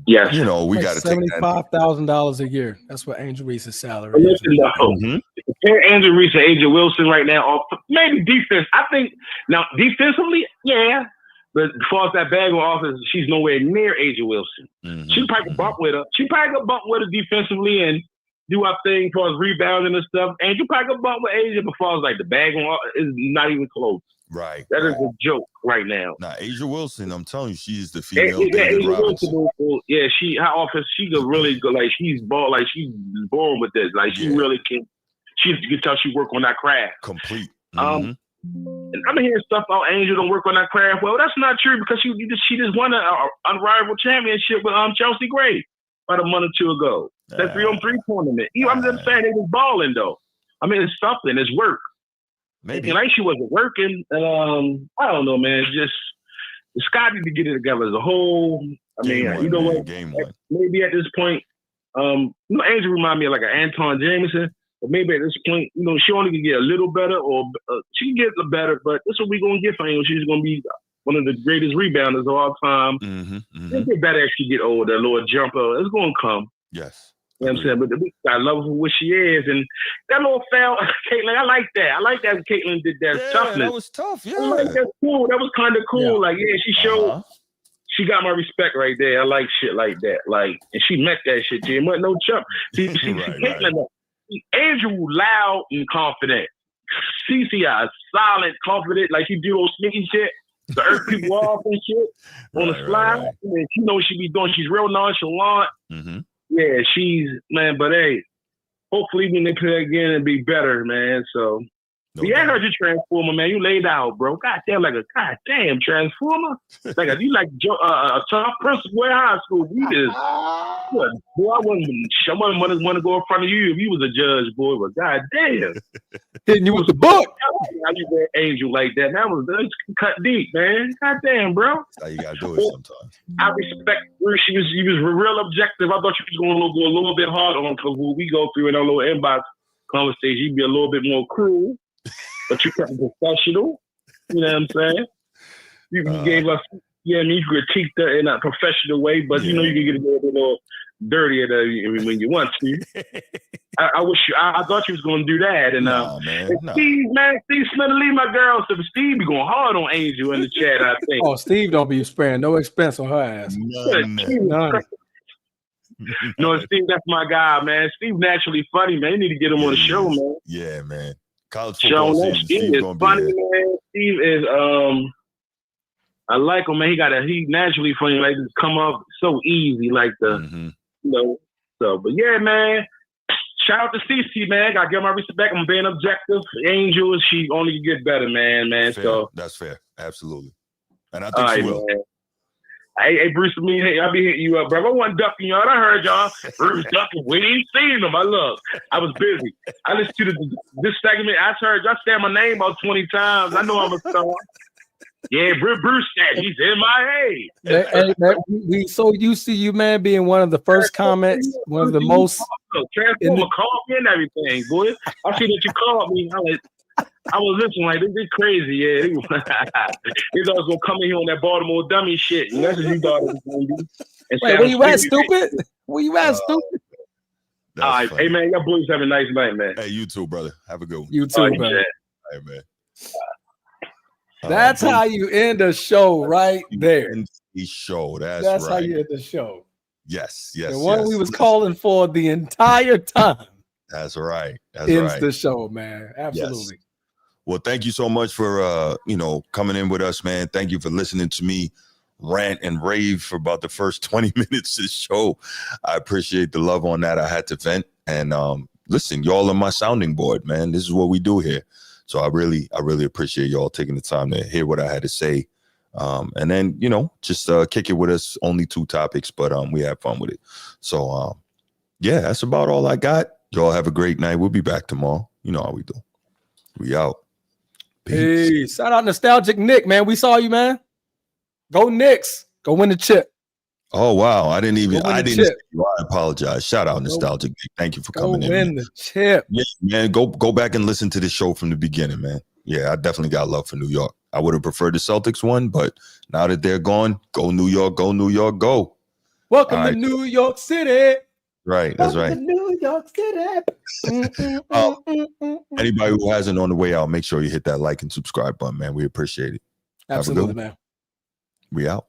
we got to take $75,000 a year. That's what Angel Reese's salary is. Compare Angel Reese to Angel Wilson right now, or maybe defense. I think now defensively, yeah. But as far as that bag on offense, she's nowhere near Angel Wilson. She probably could bump with her. She probably could bump with her defensively and do our thing as far as rebounding and stuff. Angel probably could bump with Angel, but as far as like the bag on is not even close. Right. That is a joke right now. Now, Asia Wilson, I'm telling you, she's the female David Robinson. Her offense, she could really go, like, she's born with this. Like, she really can. You can tell she work on that craft. Complete. And I'm hearing stuff about Angel don't work on that craft. Well, that's not true because she just won an unrivaled championship with Chelsea Gray about a month or two ago. That 3-on-3 tournament. I'm just saying they was balling though. I mean, it's something. It's work. Maybe. And like she wasn't working. I don't know, man. Just Scott need to get it together as a whole. I mean, what? Game one. Maybe at this point, Angel remind me of like an Anton Jameson. But maybe at this point, she only can get a little better, or she can get better. But this is what we're gonna get from her. She's gonna be one of the greatest rebounders of all time. She'll get better as she get older. A little jumper, it's gonna come. Yes. You know what I'm saying? But I love her for what she is. And that little foul, Caitlin, I like that. I like that Caitlin did that toughness. That was tough, yeah. That's cool. That was kind of cool. Yeah. Like, she showed, she got my respect right there. I like shit like that. Like, and she met that shit, Jim. Wasn't no chump. See, Caitlin, Andrew loud and confident. Cece is solid, confident. Like, she do those sneaky shit to irk people off and shit on the slide. Right. And she knows what she be doing. She's real nonchalant. Yeah, but hey, hopefully when they play again, it'll be better, man. So, I heard you Transformer, man. You laid out, bro. Goddamn, like a goddamn Transformer. You like a tough principal in high school. You just, boy, I wouldn't want to go in front of you if you was a judge, boy. But goddamn, hitting you with the book. How you wear Angel like that? That's cut deep, man. Goddamn, bro. That's how you gotta do it sometimes. I respect her. She was real objective. I thought she was going to go a little bit hard on because when we go through in our little inbox conversation, you'd be a little bit more cruel. But you kept professional. You know what I'm saying? You gave us, you critiqued her in a professional way, but you can get a little bit more dirtier when you want to. I thought you was going to do that. And Steve Smith-Lee, my girl, so Steve be going hard on Angel in the chat, I think. Oh, Steve don't be sparing no expense on her ass. None. No, Steve, that's my guy, man. Steve naturally funny, man. You need to get him on the show, man. Yeah, man. College football season, Steve is funny, man. Steve is I like him, man. He naturally funny, like just come up so easy, like so. But yeah, man. Shout out to CC, man. Gotta give my respect. I'm being objective. Angel, she only get better, man. Fair. So that's fair, absolutely. And I think she will. Man. Hey, Bruce, I'll be hitting you up, bro. I wasn't ducking y'all. I heard y'all. Bruce ducking. We ain't seen them. I was busy. I listened to this segment. I heard y'all say my name about 20 times. I know I'm a star. Yeah, Bruce said he's MIA. We so used to you, man, being one of the first comments, one of the most. Transformer called me and everything, boy. I see that you called me. I was listening like, this is crazy. Yeah, he was gonna come in here on that Baltimore dummy shit. And that's what you thought it was gonna do. Wait, where you at, stupid? Where you at, stupid? All right, hey man, y'all boys have a nice night, man. Hey, you too, brother. Have a good one. You too, brother. Hey, man. That's how you end a show, right there. End the show. That's right. How you end the show. Yes. The one we was calling for the entire time. That's right. Ends the show, man. Absolutely. Yes. Well, thank you so much for coming in with us, man. Thank you for listening to me rant and rave for about the first 20 minutes of the show. I appreciate the love on that. I had to vent. And listen, y'all are my sounding board, man. This is what we do here. So I really appreciate y'all taking the time to hear what I had to say. And then, just kick it with us. Only 2 topics, but we had fun with it. So, yeah, that's about all I got. Y'all have a great night. We'll be back tomorrow. You know how we do. We out. Peace. Hey, shout out Nostalgic Nick, man. We saw you, man. Go Knicks. Go win the chip. Oh, wow. I didn't see you. I apologize. Shout out Nostalgic Nick. Thank you for coming in. Win the chip. Yeah, man, go back and listen to the show from the beginning, man. Yeah, I definitely got love for New York. I would have preferred the Celtics one, but now that they're gone, go New York, go. Welcome to New York City. Right, that's right. New York City. Anybody who hasn't on the way out, make sure you hit that like and subscribe button, man. We appreciate it. Absolutely, man. We out.